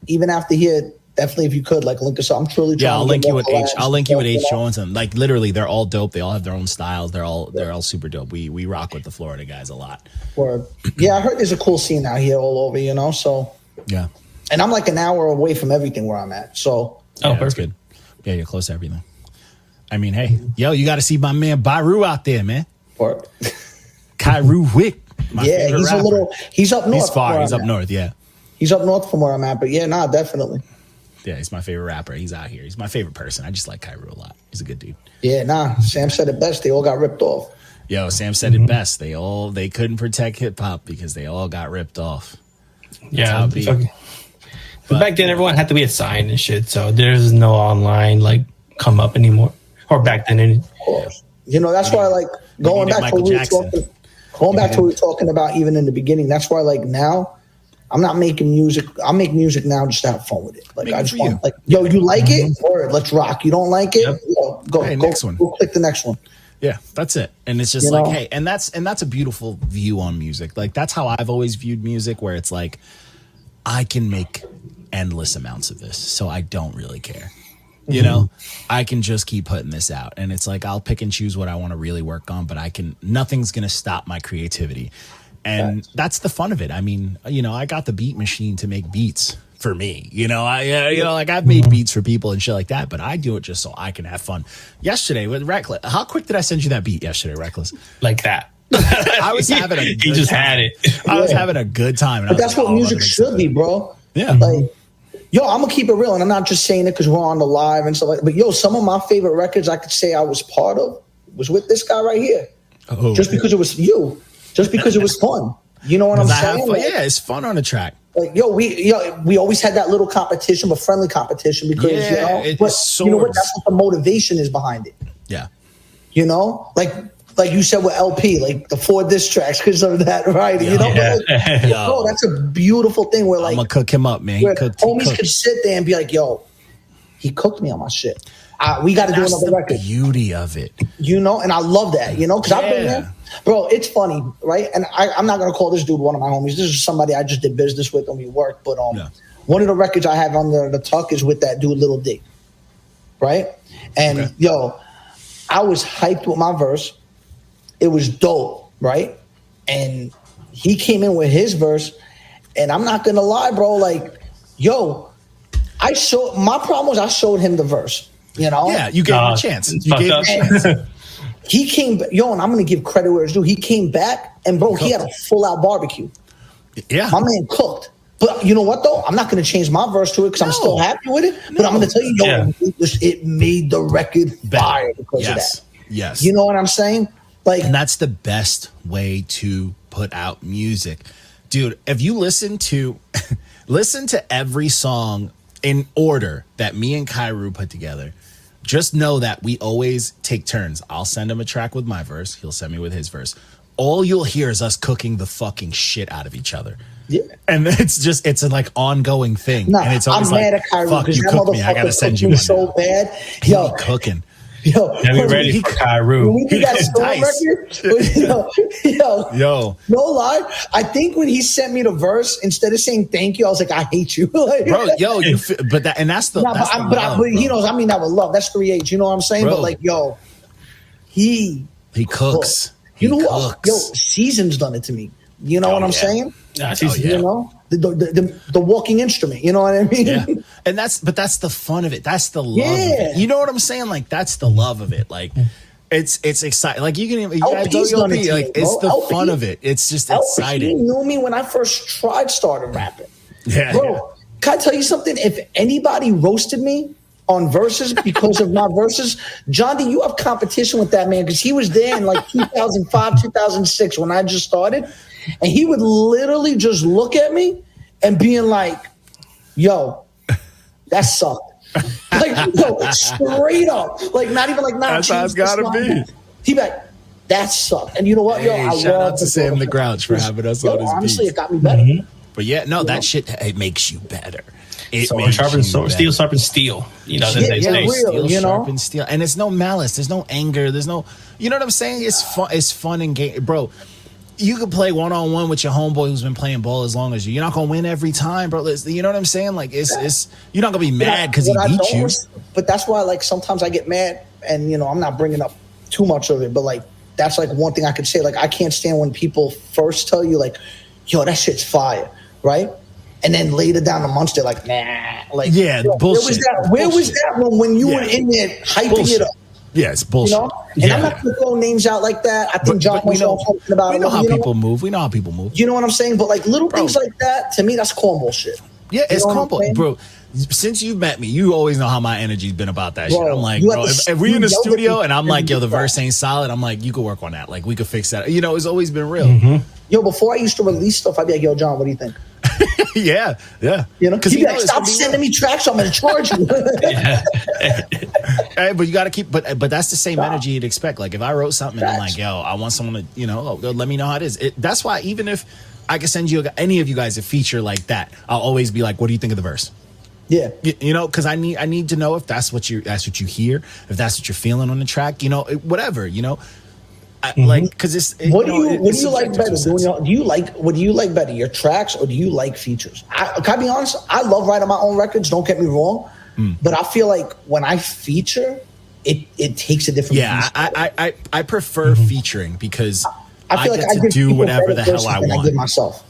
even after here, definitely if you could link us up. I'm truly trying. Yeah, I'll link you with H. I'll link you with H. Johnson. Literally, they're all dope. They all have their own styles. They're all super dope. We rock with the Florida guys a lot. Word. Yeah, I heard there's a cool scene out here all over. So yeah. And I'm an hour away from everything where I'm at. So that's good. Yeah, you're close to everything. I mean, hey, you got to see my man Byru out there, man. Word. Kyru Wick. He's up north. He's far. He's up north. Yeah. He's up north from where I'm at. But yeah, definitely. Yeah, he's my favorite rapper. He's out here. He's my favorite person. I just like Kyru a lot. He's a good dude. Yeah, nah. Sam said it best. They all got ripped off. Yo, Sam said it best. They couldn't protect hip hop because they all got ripped off. Yeah. But back then, everyone had to be assigned and shit. So there's no online like come up anymore. Or back then, of course. You know, that's why like going back to what we were talking about even in the beginning. That's why like now I'm not making music. I make music now just to have fun with it. Like I just want like, yo, you like it? Or let's rock. You don't like it? Yo, go next one. Go click the next one. Yeah, that's it. And it's just like, hey, and that's a beautiful view on music. Like that's how I've always viewed music, where it's like I can make endless amounts of this, so I don't really care. You know, I can just keep putting this out, and it's like I'll pick and choose what I want to really work on, but nothing's gonna stop my creativity, and that's the fun of it. I mean, you know, I got the beat machine to make beats for me. You know, like I've made beats for people and shit like that, but I do it just so I can have fun. Yesterday with Reckless, how quick did I send you that beat yesterday, Reckless? Like that. I was having a good just time. had it. I was having a good time. But that's what music should be, bro. Yeah. Like, yo, I'm gonna keep it real, and I'm not just saying it because we're on the live and stuff like that. But yo, some of my favorite records I could say I was part of was with this guy right here. Oh, just because it was you. Just because it was fun. You know what I'm saying? Like, yeah, it's fun on the track. Like, we always had that little competition, but friendly competition because you know what? That's what the motivation is behind it. Yeah. You know, like you said with LP, like the 4 diss tracks because of that, right? You know, bro, that's a beautiful thing where like I'm gonna cook him up, man. Homies could sit there and be like, "Yo, he cooked me on my shit. We got to do another record." Beauty of it, you know, and I love that, you know, because I've been there, bro. It's funny, right? And I'm not gonna call this dude one of my homies. This is somebody I just did business with and we worked. But one of the records I have under the tuck is with that dude, Lil D, right? And yo, I was hyped with my verse. It was dope, right? And he came in with his verse, and I'm not gonna lie, bro. Like, yo, my problem was I showed him the verse. You know? Yeah, you gave him a chance. You gave him a chance. He came, and I'm gonna give credit where it's due. He came back, and bro, he had a full-out barbecue. Yeah, my man cooked. But you know what though? I'm not gonna change my verse to it because I'm still happy with it. But I'm gonna tell you, it made the record fire because of that. Yes, you know what I'm saying? Like, and that's the best way to put out music, dude. If you listen to every song in order that me and Kyru put together, just know that we always take turns. I'll send him a track with my verse. He'll send me with his verse. All you'll hear is us cooking the fucking shit out of each other. Yeah. And it's a like ongoing thing. Nah, and it's always I'm mad at Kyru. Fuck, you cooked me. I gotta send you one so bad. Yo, cooking. Yo, be ready for Kyru. When we did that Storm record, yo, no lie. I think when he sent me the verse, instead of saying thank you, I was like, I hate you. Like, bro, yo, that's the but he knows I mean that with love. That's 3H. You know what I'm saying? Bro, but like, yo, he cooks. You know what? Yo, Season's done it to me. You know what I'm saying? You know, the walking instrument. You know what I mean? Yeah. And that's the fun of it. That's the love of it. You know what I'm saying? Like that's the love of it. Like it's exciting. Like you guys know LP, like it's the LP, fun of it. It's just exciting. He knew me when I first started rapping. Yeah, bro. Can I tell you something? If anybody roasted me on verses because of my verses, John D, you have competition with that man because he was there in like 2005, 2006 when I just started, and he would literally just look at me and being like, "Yo, that sucked." Like, yo, straight up, like not even like that's how it's gotta be. He like, that sucked, and you know what, yo, I shout out to Sam the Grouch for having us on his honestly, beats. It got me better. Mm-hmm. But yeah, no, that shit, it makes you better. Steel sharpens steel. You know, steel sharpens steel, and it's no malice. There's no anger. There's no, you know what I'm saying? It's fun. It's fun and game, bro. You could play one-on-one with your homeboy who's been playing ball as long as you. You're not gonna win every time, bro. You know what I'm saying? Like it's you're not gonna be mad because he beat you. But that's why, like, sometimes I get mad, and you know, I'm not bringing up too much of it. But like, that's like one thing I could say. Like, I can't stand when people first tell you, like, "Yo, that shit's fire," right? And then later down the months, they're like, "Nah." Like, yeah, yo, bullshit. Where was that when you were in there hyping it up? Yeah, it's bullshit. You know? And I'm not going to throw names out like that. I think John knows what I'm talking about. We know how people move. We know how people move. You know what I'm saying? But like little things like that, to me, that's cornball shit. Yeah, it's cornball, bro. since you've met me, you always know how my energy's been about that shit. I'm like, you bro, have to- if we in the you know studio that- and I'm like, yo, the verse ain't solid, I'm like, you could work on that. Like, we could fix that. You know, it's always been real. Yo, before I used to release stuff, I'd be like, yo, John, what do you think? Yeah. You know, because he'd be like, stop sending me tracks, I'm gonna charge you. Hey, but you got to keep, but that's the same energy you'd expect. Like, if I wrote something and I'm like, yo, I want someone to, you know, let me know how it is. That's why even if I could send you any of you guys a feature like that, I'll always be like, what do you think of the verse? Yeah, you know, because I need to know if that's what you hear, if that's what you're feeling on the track, you know, whatever, you know, like, because what do you like better? Do you like better, your tracks or do you like features? Can I be honest? I love writing my own records. Don't get me wrong, but I feel like when I feature, it takes a different. Yeah, I prefer featuring because I feel like I get to give do people whatever the better hell I than want. I give myself.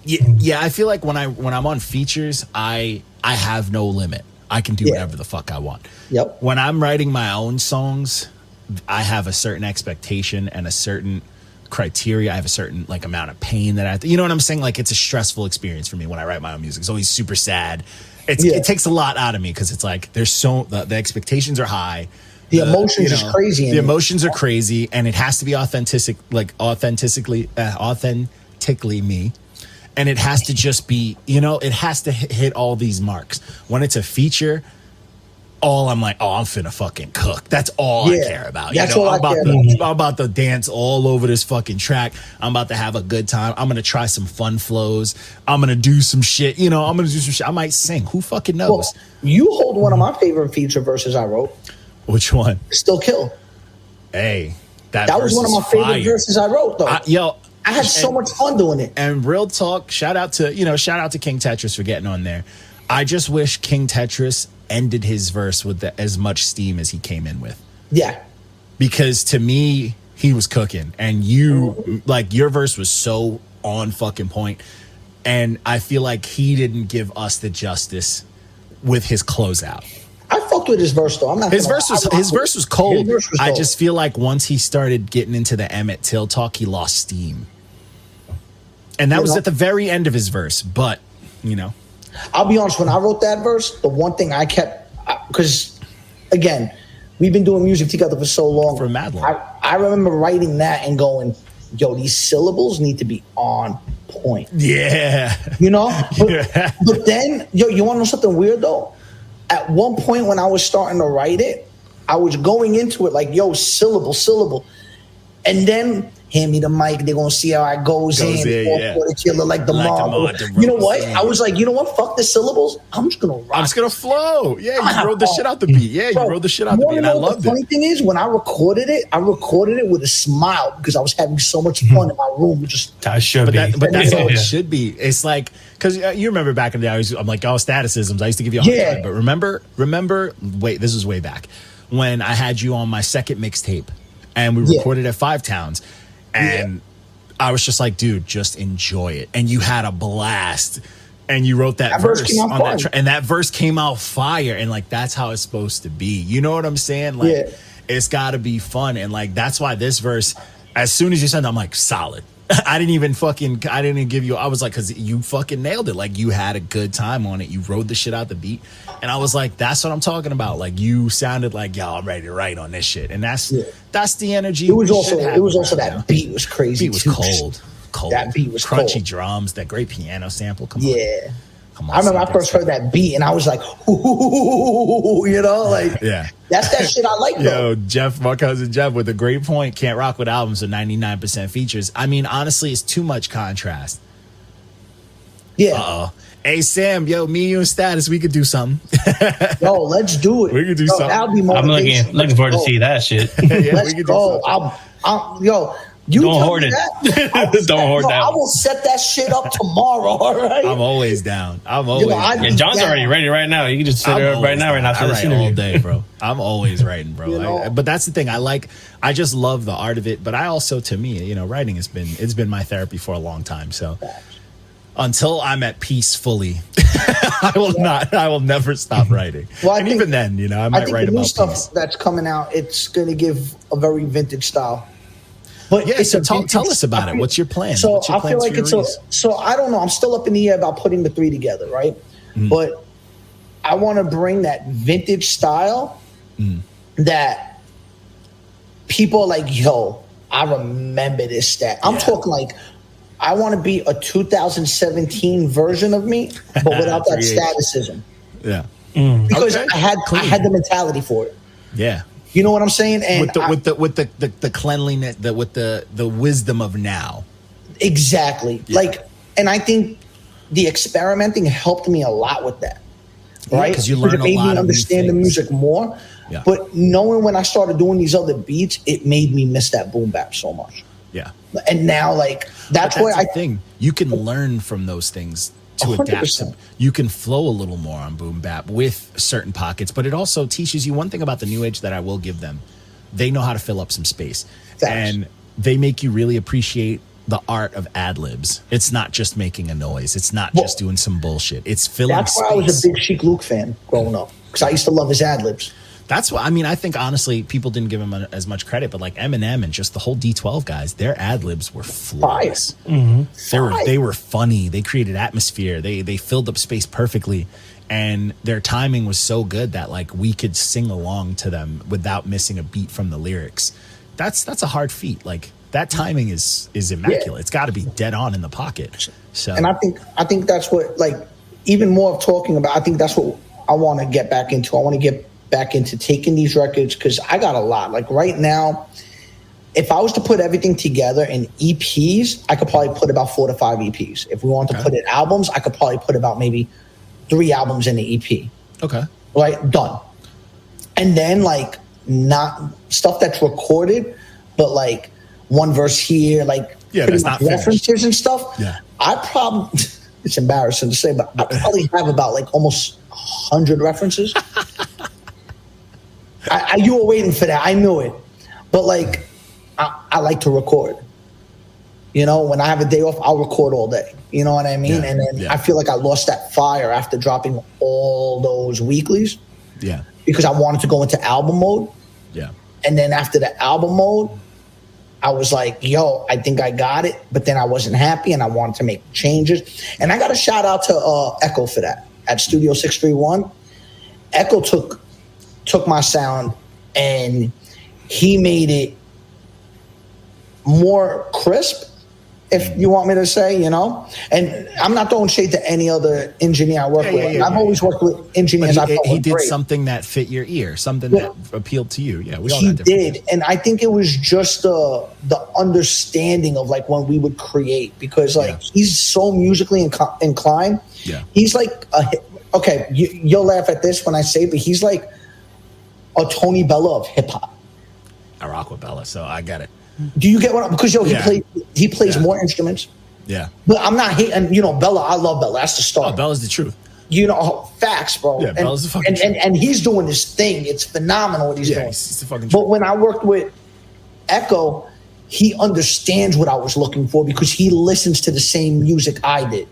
Yeah, I feel like when I'm on features, I have no limit. I can do whatever the fuck I want. Yep. When I'm writing my own songs, I have a certain expectation and a certain criteria. I have a certain like amount of pain that I have to, you know what I'm saying? Like, it's a stressful experience for me when I write my own music. It's always super sad. It takes a lot out of me because it's like there's the expectations are high. The emotions is crazy. The emotions are crazy, and it has to be authentically me. And it has to just be, you know, it has to hit all these marks. When it's a feature, I'm like, I'm finna fucking cook. That's all I care about. That's you know, all I care about. I'm about to dance all over this fucking track. I'm about to have a good time. I'm gonna try some fun flows. I'm gonna do some shit. You know, I'm gonna do some shit. I might sing. Who fucking knows? Well, you hold one of my favorite feature verses I wrote. Which one? Still Kill. Hey, that was one of my favorite verses I wrote, though. I had so much fun doing it. And real talk, shout out to King Tetris for getting on there. I just wish King Tetris ended his verse with as much steam as he came in with. Yeah. Because to me, he was cooking. And your verse was so on fucking point. And I feel like he didn't give us the justice with his closeout. I fucked with his verse though. His verse was cold. I just feel like once he started getting into the Emmett Till talk, he lost steam. And that was at the very end of his verse, but, you know. I'll be honest, when I wrote that verse, the one thing I kept, because, again, we've been doing music together for so long. For mad long. I remember writing that and going, yo, these syllables need to be on point. Yeah. You know? But then, yo, you want to know something weird, though? At one point when I was starting to write it, I was going into it like, yo, syllable. And then, hand me the mic, they're going to see how I goes in. Killer like the mob. You know what? I was like, you know what? Fuck the syllables. I'm just going to rock. I'm just going to flow. Yeah, you rode the shit out the beat. Yeah, you rode the shit out the beat. And I loved it. The funny thing is, when I recorded it with a smile because I was having so much fun in my room. But that's how it should be. It's like, because you remember back in the day, I'm like, staticisms. I used to give you a hard time. But remember, wait, this was way back when I had you on my second mixtape and we recorded at Five Towns. And I was just like, dude, just enjoy it. And you had a blast. And you wrote that verse on that track. And that verse came out fire. And like, that's how it's supposed to be. You know what I'm saying? Like, it's got to be fun. And like, that's why this verse, as soon as you said it, I'm like, solid. I didn't even give you, I was like, because you fucking nailed it. Like, you had a good time on it. You rode the shit out the beat. And I was like, that's what I'm talking about. Like, you sounded like, yo, I'm ready to write on this shit. And that's the energy. It was also that beat was crazy. Beat was cold. That beat was crunchy drums, that great piano sample. Come on. I remember I first heard that beat and I was like, ooh, you know, like, that's that shit I like, though. Yo, my cousin Jeff with a great point. Can't rock with albums with 99% features. I mean, honestly, it's too much contrast. Yeah. Hey, Sam, yo, me, you, and Status, we could do something. Yo, let's do it. We could do something. That'll be more. I'm looking forward to see that shit. Let's go. You don't hoard it. Don't hoard that. I will set that shit up tomorrow. All right. I'm always down. John's already ready right now. You can just sit there right now. I write all day, bro. I'm always writing, bro. But that's the thing. I just love the art of it. But I also, to me, you know, writing it's been my therapy for a long time. So until I'm at peace fully, I will never stop writing. Well, even then, you know, I might write about stuff peace. That's coming out. It's going to give a very vintage style. But tell us about it. What's your plan? So I feel like so I don't know. I'm still up in the air about putting the three together, right? But I want to bring that vintage style that people are like, yo, I remember this stat. I'm talking like, I want to be a 2017 version of me, but without that statusism. Yeah. Because I had the mentality for it. Yeah. You know what I'm saying? And with the cleanliness, with the wisdom of now. Exactly. Yeah. Like, and I think the experimenting helped me a lot with that. Right? Because you learn it made a lot me understand the music more. Yeah. But knowing when I started doing these other beats, it made me miss that boom bap so much. Yeah. And now, like, that's where I think you can learn from those things to 100%. adapt to. You can flow a little more on boom bap with certain pockets, but it also teaches you one thing about the new age that I will give them. They know how to fill up some space. Facts. And they make you really appreciate the art of ad libs. It's not just making a noise. It's not just doing some bullshit. It's filling That's space. why I was a big Chic Luke fan growing up, because I used to love his ad libs. That's what I mean. I think honestly, people didn't give him as much credit, but like Eminem and just the whole D12 guys, their ad libs were flawless. They were funny. They created atmosphere. They filled up space perfectly, and their timing was so good that like we could sing along to them without missing a beat from the lyrics. That's a hard feat. Like that timing is immaculate. Yeah. It's got to be dead on in the pocket. So, and I think that's what, like, even more of talking about. I think that's what I want to get back into. I want to get back into taking these records, because I got a lot. Like right now, if I was to put everything together in EPs, I could probably put about 4 to 5 EPs. If we want to put it albums, I could probably put about maybe 3 albums in the EP. Okay. Right? Done. And then like not stuff that's recorded, but like one verse here, like that's not references finished. And stuff. Yeah. I probably, it's embarrassing to say, but I probably have about like almost 100 references. You were waiting for that. I knew it. But like, I like to record. You know, when I have a day off, I'll record all day. You know what I mean? Yeah, And then I feel like I lost that fire after dropping all those weeklies. Yeah. Because I wanted to go into album mode. Yeah. And then after the album mode, I was like, yo, I think I got it. But then I wasn't happy and I wanted to make changes. And I got a shout out to Echo for that at Studio 631. Echo took my sound and he made it more crisp, if you want me to say, you know. And I'm not throwing shade to any other engineer I work with. I've always worked with engineers. But he did great. something that fit your ear, something that appealed to you. Yeah, we all he got different did, things. and I think it was just the understanding of like when we would create, because like he's so musically inclined. Yeah, he's like okay, you'll laugh at this when I say, but he's like a Tony Bella of hip hop. I rock with Bella, so I get it. Do you get what? Because he plays more instruments. Yeah, but I'm not hating. You know, Bella. I love Bella. That's the star. Oh, Bella's the truth. You know, facts, bro. Yeah, Bella's the fucking truth. And he's doing this thing. It's phenomenal what he's doing. He's the fucking truth. But when I worked with Echo, he understands what I was looking for because he listens to the same music I did.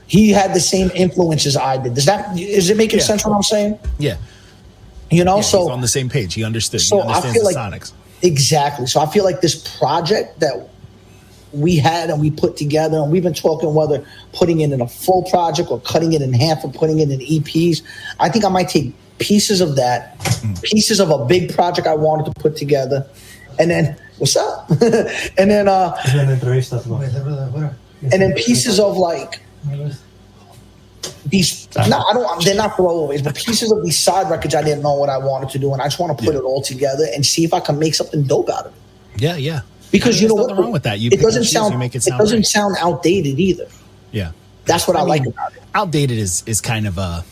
He had the same influences I did. Is it making sense what I'm saying? Yeah. You know, so he's on the same page. He understood. So he understands I feel the like sonics. Exactly. So I feel like this project that we had and we put together, and we've been talking whether putting it in a full project or cutting it in half or putting it in EPs. I think I might take pieces of that, pieces of a big project I wanted to put together, and then what's up? and then pieces of like these. No, I don't. They're not throwaways, but pieces of these side records I didn't know what I wanted to do, and I just want to put it all together and see if I can make something dope out of it. Yeah, yeah. Because you know what? Nothing wrong with that. It doesn't sound outdated either. Yeah, that's what I like about it. Outdated is kind of a.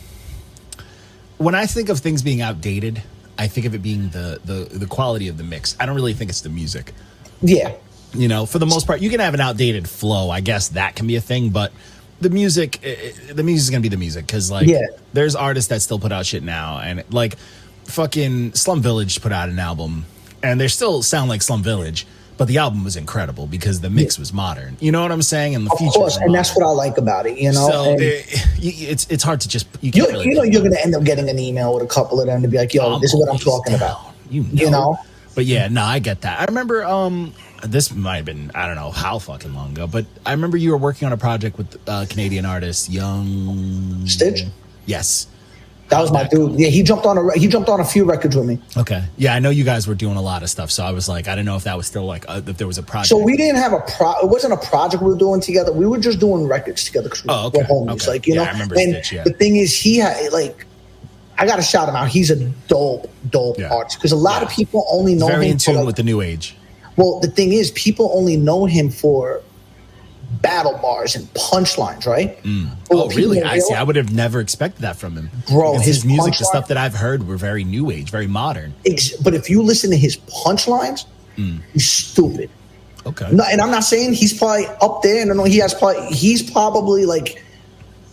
When I think of things being outdated, I think of it being the quality of the mix. I don't really think it's the music. Yeah. You know, for the most part, you can have an outdated flow. I guess that can be a thing, but the music is going to be the music because, like, there's artists that still put out shit now, and like, fucking Slum Village put out an album, and they still sound like Slum Village, but the album was incredible because the mix was modern. You know what I'm saying? And the features, of course, and that's what I like about it. You know, so it's hard to just you know you're going to end up getting an email with a couple of them to be like, "Yo, this is what I'm talking about." You know. But yeah, no, I get that. I remember this might have been, I don't know how fucking long ago, but I remember you were working on a project with Canadian artist Young Stitch. Yes. That was my dude. Yeah, he jumped on a few records with me. Okay. Yeah, I know you guys were doing a lot of stuff, so I was like, I didn't know if that was still like if there was a project. So we didn't have it wasn't a project we were doing together. We were just doing records together because we were homies. Okay. Like, you know, I remember and Stitch, yeah. the thing is, he had like, I gotta shout him out. He's a dope artist because a lot of people only know very him in tune for, with the new age. Well, the thing is, people only know him for battle bars and punchlines, right? Oh, really? I see. I would have never expected that from him, bro. Because his music, the stuff that I've heard, were very new age, very modern. But if you listen to his punchlines, he's stupid. Okay. No, and I'm not saying he's probably up there, and I know he's probably like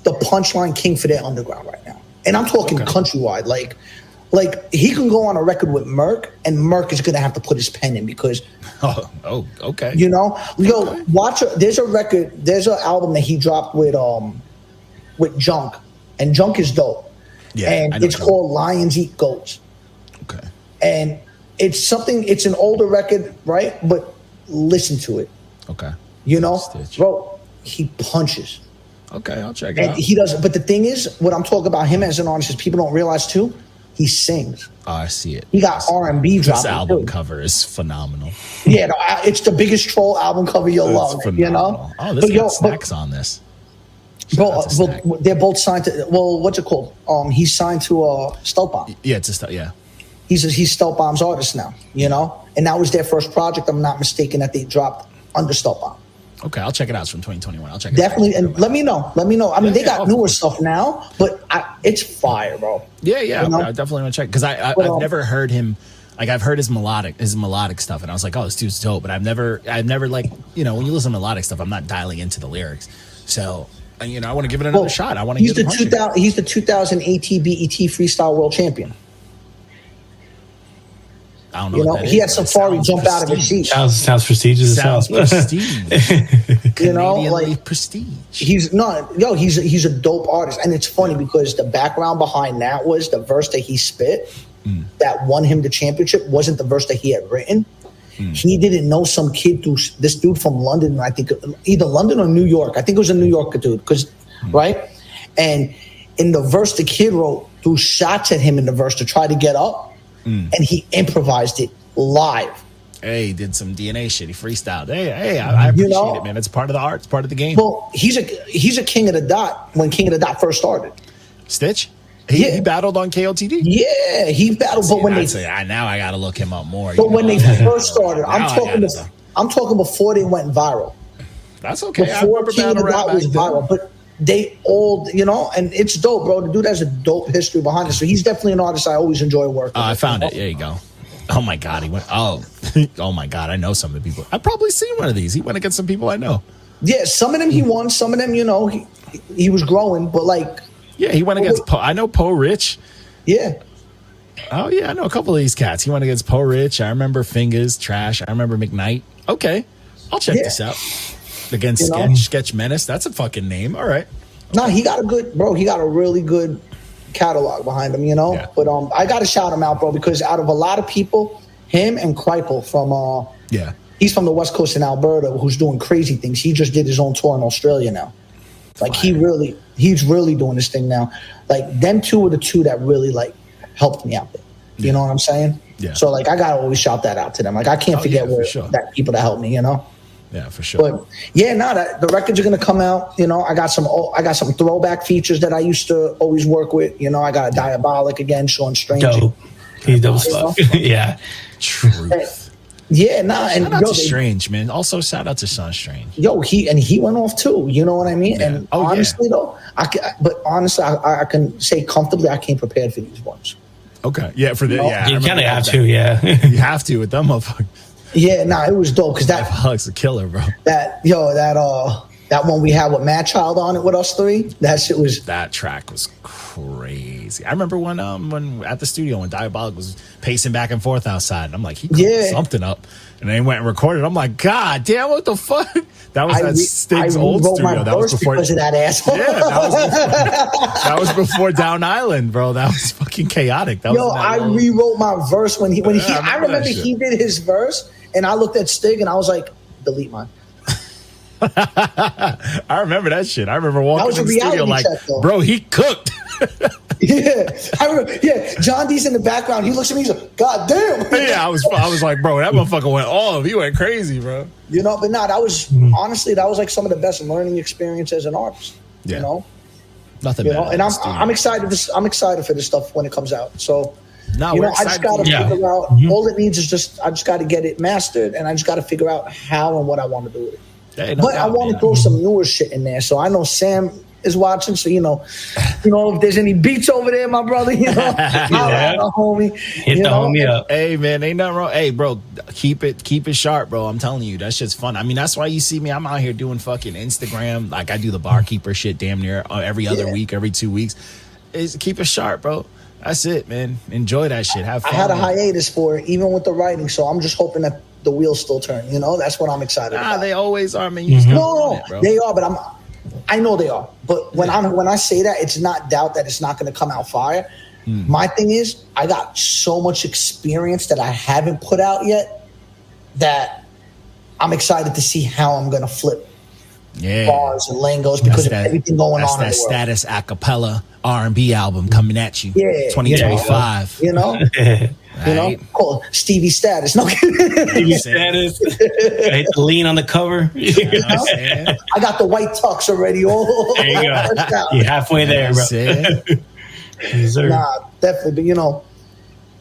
the punchline king for their underground right now. And I'm talking countrywide, like he can go on a record with Merc, and Merc is gonna have to put his pen in because, okay, you know, watch. There's an album that he dropped with Junk, and Junk is dope. Yeah, and it's called Lions Eat Goats. Okay, and it's an older record, right? But listen to it. Okay, you know, bro, he punches. Okay, I'll check it out. He does, but the thing is, what I'm talking about him as an artist is people don't realize too. He sings. Oh, I see it. He got R&B dropping. This album cover is phenomenal. Yeah, no, it's the biggest troll album cover you'll love. Phenomenal. You know? Oh, this got snacks on this. Bro, they're both signed to. Well, what's it called? He's signed to Stealth Bomb. Yeah, it's a yeah. He's Stealth Bomb's artist now. You know, and that was their first project. I'm not mistaken that they dropped under Stealth Bomb. Okay, I'll check it out. It's from 2021. I'll check it definitely, out. And let me know. I mean, they got newer stuff now, but it's fire, bro. Yeah. You know? I definitely want to check because I've never heard him. Like I've heard his melodic stuff, and I was like, oh, this dude's dope. But I've never like, you know, when you listen to melodic stuff, I'm not dialing into the lyrics. So, you know, I want to give it another shot. I want to. He's the 2018 BET Freestyle World Champion. I don't know. You know, he had Safari jump out of his seat. Sounds prestigious. Sounds prestige. You know, like prestige. He's a dope artist, and it's funny because the background behind that was the verse that he spit that won him the championship wasn't the verse that he had written. He didn't know some kid this dude from London. I think either London or New York. I think it was a New York dude, right? And in the verse the kid wrote, threw shots at him in the verse to try to get up. And he improvised it live. Hey, he did some DNA shit. He freestyled. Hey, I appreciate it, man. It's part of the art. It's part of the game. Well, he's a King of the Dot when King of the Dot first started. Stitch? He battled on KOTD? Yeah, he battled. But when now I got to look him up more. But when they first started, I'm talking before they went viral. That's okay. Before King of the Dot was viral, but they all, you know, and it's dope, bro. The dude has a dope history behind it. So he's definitely an artist I always enjoy working with. I found it. There you go. Oh my God. He went, oh my God. I know some of the people. I've probably seen one of these. He went against some people I know. Yeah. Some of them he won. Some of them, you know, he was growing, but like. Yeah. He went against Poe. I know Poe Rich. Yeah. Oh yeah. I know a couple of these cats. He went against Poe Rich. I remember Fingers, Trash. I remember McKnight. Okay. I'll check this out. Against Sketch Menace. That's a fucking name. All right. No, he got a really good catalog behind him, you know. Yeah. But I gotta shout him out, bro, because out of a lot of people, him and Kripal from he's from the West Coast in Alberta, who's doing crazy things. He just did his own tour in Australia now. Like he's really doing this thing now. Like them two are the two that really like helped me out there. You know what I'm saying? Yeah. So like I gotta always shout that out to them. Like I can't forget that people that helped me, you know. Yeah, for sure. But yeah, the records are gonna come out. You know, I got some throwback features that I used to always work with. You know, I got a Diabolic again, Sean Strange. Dope. He's dope stuff. Yeah. Truth. And shout out to Strange, man. Also, shout out to Sean Strange. Yo, he went off too. You know what I mean? Yeah. And honestly, I can say comfortably, I came prepared for these ones. Okay. Yeah. For the you kind of have to. Yeah. You have to with them motherfuckers. Yeah, it was dope because Diabolic's a killer, bro. That one we had with Madchild on it with us three. That track was crazy. I remember when at the studio when Diabolic was pacing back and forth outside, and I'm like, he cooked something up, and they went and recorded. I'm like, God damn, what the fuck? That was Stig's old studio. That was before because of that asshole. Yeah, that was before Down Island, bro. That was fucking chaotic. I rewrote my verse when he. I remember he did his verse. And I looked at Stig and I was like, delete mine. I remember that shit. I remember walking to the studio like, bro, he cooked. I remember, John D's in the background. He looks at me. He's like, God damn. Yeah, I was like, bro, that motherfucker went off. He went crazy, bro. You know, but that was honestly, that was like some of the best learning experience as an artist. Yeah. You know, nothing. You know, and I'm excited. I'm excited for this stuff when it comes out. So, no, you know, I just got to figure out. All it needs is I just got to get it mastered, and I just got to figure out how and what I want to do with it. Hey, but I want to throw some newer shit in there. So I know Sam is watching, so you know if there's any beats over there, my brother, you know, the homie, hit the homie up. Hey man, ain't nothing wrong. Hey bro, keep it sharp, bro. I'm telling you, that shit's fun. I mean, that's why you see me. I'm out here doing fucking Instagram. Like I do the barkeeper shit damn near every other week, every 2 weeks. Is keep it sharp, bro. That's it, man. Enjoy that shit. Have fun. I had a hiatus for it, even with the writing. So I'm just hoping that the wheels still turn. You know, that's what I'm excited about. They always are, man. You just no, they are, but I know they are. But when I say that, it's not doubt that it's not going to come out fire. My thing is, I got so much experience that I haven't put out yet that I'm excited to see how I'm going to flip bars and lingos because of everything going on in the world. Status acapella R&B album coming at you. 2025. You know. You know, called Stevie Status. No kidding. Stevie Status. I hate to lean on the cover. You know? I got the white tux already. There you go. You're halfway there, bro. Yes, sir. Nah, definitely. But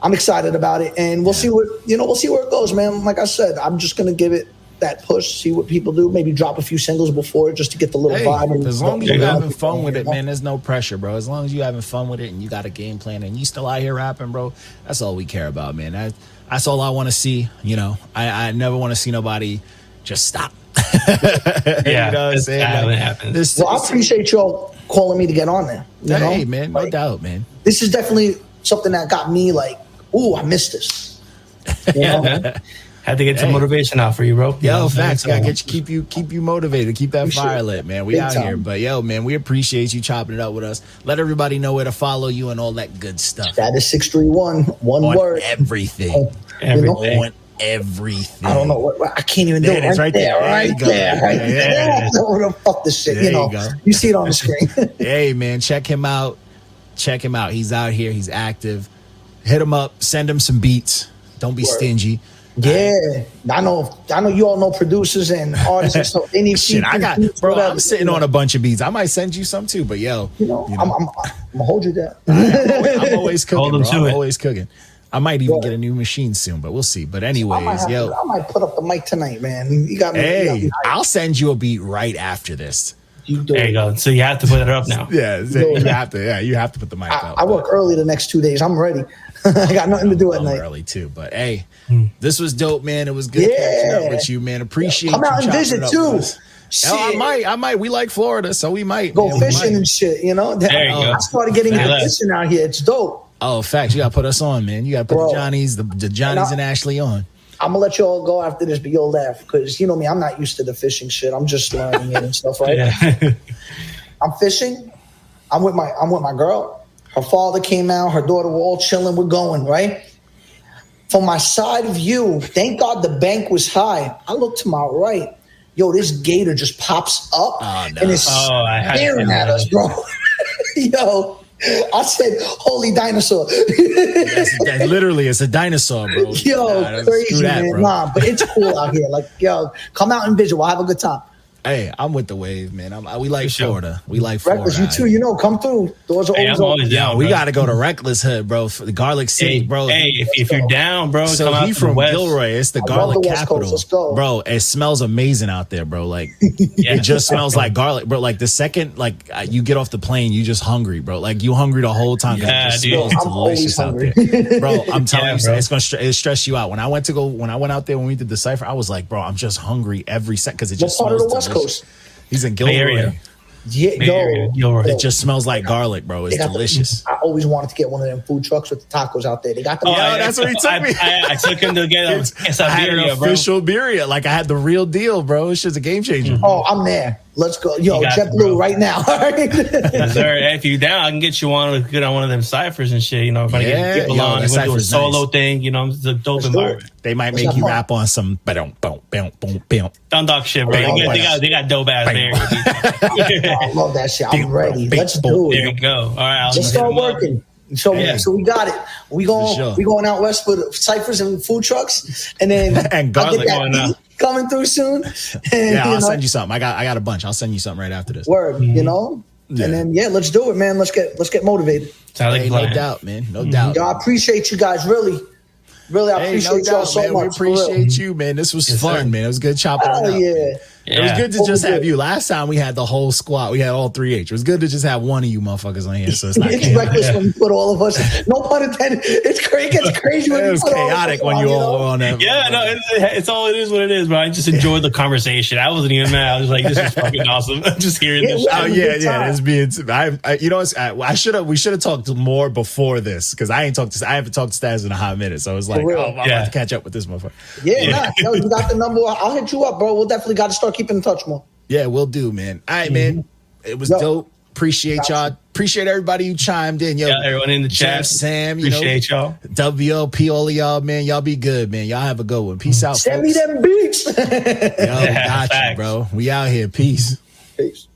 I'm excited about it, and we'll see where it goes, man. Like I said, I'm just gonna give it that push, see what people do, maybe drop a few singles before just to get the little vibe. And as long as you're having fun with it, man, there's no pressure, bro. As long as you're having fun with it and you got a game plan and you still out here rapping, bro, that's all we care about, man. That's all I want to see. You know, I never want to see nobody just stop. Yeah, you know what I'm saying? Like, happens. Well, I appreciate y'all calling me to get on there. Hey, man, no doubt, man. This is definitely something that got me like, ooh, I missed this. You know? Had to get some motivation out for you, bro. Yo, facts. Gotta keep you motivated. Keep that fire lit, man. We out here. But yo, man, we appreciate you chopping it up with us. Let everybody know where to follow you and all that good stuff. Status631, one word. Everything. Everything. On everything. I don't know what I can't even do it. It's right there. Right there. Fuck this shit. You see it on the screen. Hey, man, check him out. He's out here. He's active. Hit him up. Send him some beats. Don't be stingy. Yeah, I know you all know producers and artists and stuff. They need shit. I'm sitting on a bunch of beats. I might send you some too, but yo, I'm gonna hold you down. I'm always cooking. I'm always cooking. I might even get a new machine soon, but we'll see. But anyways, I might put up the mic tonight, man. You got me. Hey, I'll send you a beat right after this. There you go. So you have to put it up now. Yeah, you have to. Yeah, you have to put the mic up. I work early the next 2 days. I'm ready. I got nothing to do at night. Early too, but hey, this was dope, man. It was good catching up with you, man. Appreciate you. Come out and visit too. I might. We like Florida, so we might go fishing and shit. You know, there you go. I started getting into fishing out here. It's dope. Oh, facts. You gotta put us on, man. You gotta put the Johnnies and Ashley on. I'm gonna let you all go after this, but you'll laugh because you know me. I'm not used to the fishing shit. I'm just learning it and stuff, right? Yeah. I'm fishing. I'm with my girl. Her father came out. Her daughter. We're all chilling. We're going right. From my side view, thank God the bank was high. I look to my right. Yo, this gator just pops up and is staring at us, bro. Yo, I said, "Holy dinosaur!" Literally, it's a dinosaur, bro. Yo, crazy, man. Bro. Nah, but it's cool out here. Like, yo, come out and visit. We'll have a good time. Hey, I'm with the wave, man. We like Florida. We like Florida. Reckless, you too. You know, come through. Doors are always down. We got to go to Reckless Hood, bro. For the Garlic City, bro. Hey, if you're down, bro, so come he from Gilroy. It's the garlic capital, Let's go. bro. It smells amazing out there, bro. Like it just smells like garlic, bro. Like the second, you get off the plane, you just hungry, bro. Like you hungry the whole time. Yeah, it just smells delicious out there, bro. I'm telling you, it's gonna stress you out. When I went out there when we did the cipher, I was like, bro, I'm just hungry every second because it just smells delicious. What part of the West Coast? He's in Gilroy. Yeah, it just smells like garlic, bro. It's delicious. I always wanted to get one of them food trucks with the tacos out there. They got the. That's what he took me. I took him to get I had an official birria. Like I had the real deal, bro. It's just a game changer. Oh, I'm there. Let's go. Yo, You got it, JetBlue bro. right now. All right? Yes, sir. Hey, if you down, I can get you on to get on one of them ciphers and shit. You know, if I Yeah, get people yo, on, that you want to do a cypher's solo nice. thing. You know, it's a dope Let's do it. environment. They might What's make that you part? rap on some boom, boom, boom, boom, boom. Don't talk shit, bro. Oh, They got dope ass Bang. there. I love that shit. I'm Bing, ready. bing, Let's boom. do There it. you go. All right, I'll Let's just start hit 'em up. working. So, Yeah. so we got it. We For sure. going out west for the ciphers and food trucks, and then And I'll garlic get that going out. beat coming through soon. And, Yeah, I'll you know, send you something. I got a bunch. I'll send you something right after this. word. You know, Yeah. and then let's do it, man. Let's get motivated. Sounds like Hey, a no plan. doubt, man. No doubt. Yo, I appreciate you guys. Really, I Hey, appreciate no y'all doubt, so man. much. We for real. appreciate you, man. This was Yes, fun, sir. man. It was good chopping it Hell up. yeah. It was good to What just we have do? you. Last time we had the whole squad. We had all 3H. It was good to just have one of you motherfuckers on here. So it's not It's chaotic. reckless when you put all of us. No pun intended. It gets crazy when It you was put all of us chaotic when on, you know? all were on that. Yeah, no, it's all it is what it is, bro. I just enjoyed the conversation. I wasn't even mad. I was like, this is fucking awesome. I'm just hearing Yeah, this we- shit. Oh Having a yeah, good yeah. time. It's being. You know, we should have talked more before this because I haven't talked to Status in a hot minute. So it's like, real. oh, I'm Yeah. about to catch up with this motherfucker. Yeah, nah, you got the number. I'll hit you up, bro. We'll definitely got to start keeping in touch more. Yeah, we'll do, man. All right, man. It was Yo. dope. Appreciate y'all. Appreciate everybody who chimed in. Yo, Yeah, everyone in the chat. Jeff, Sam, you Appreciate know, y'all. WLP, all of y'all, man. Y'all be good, man. Y'all have a good one. Peace out, Send me folks. them beats. Yo, got you, Facts. bro. We out here. Peace. Peace.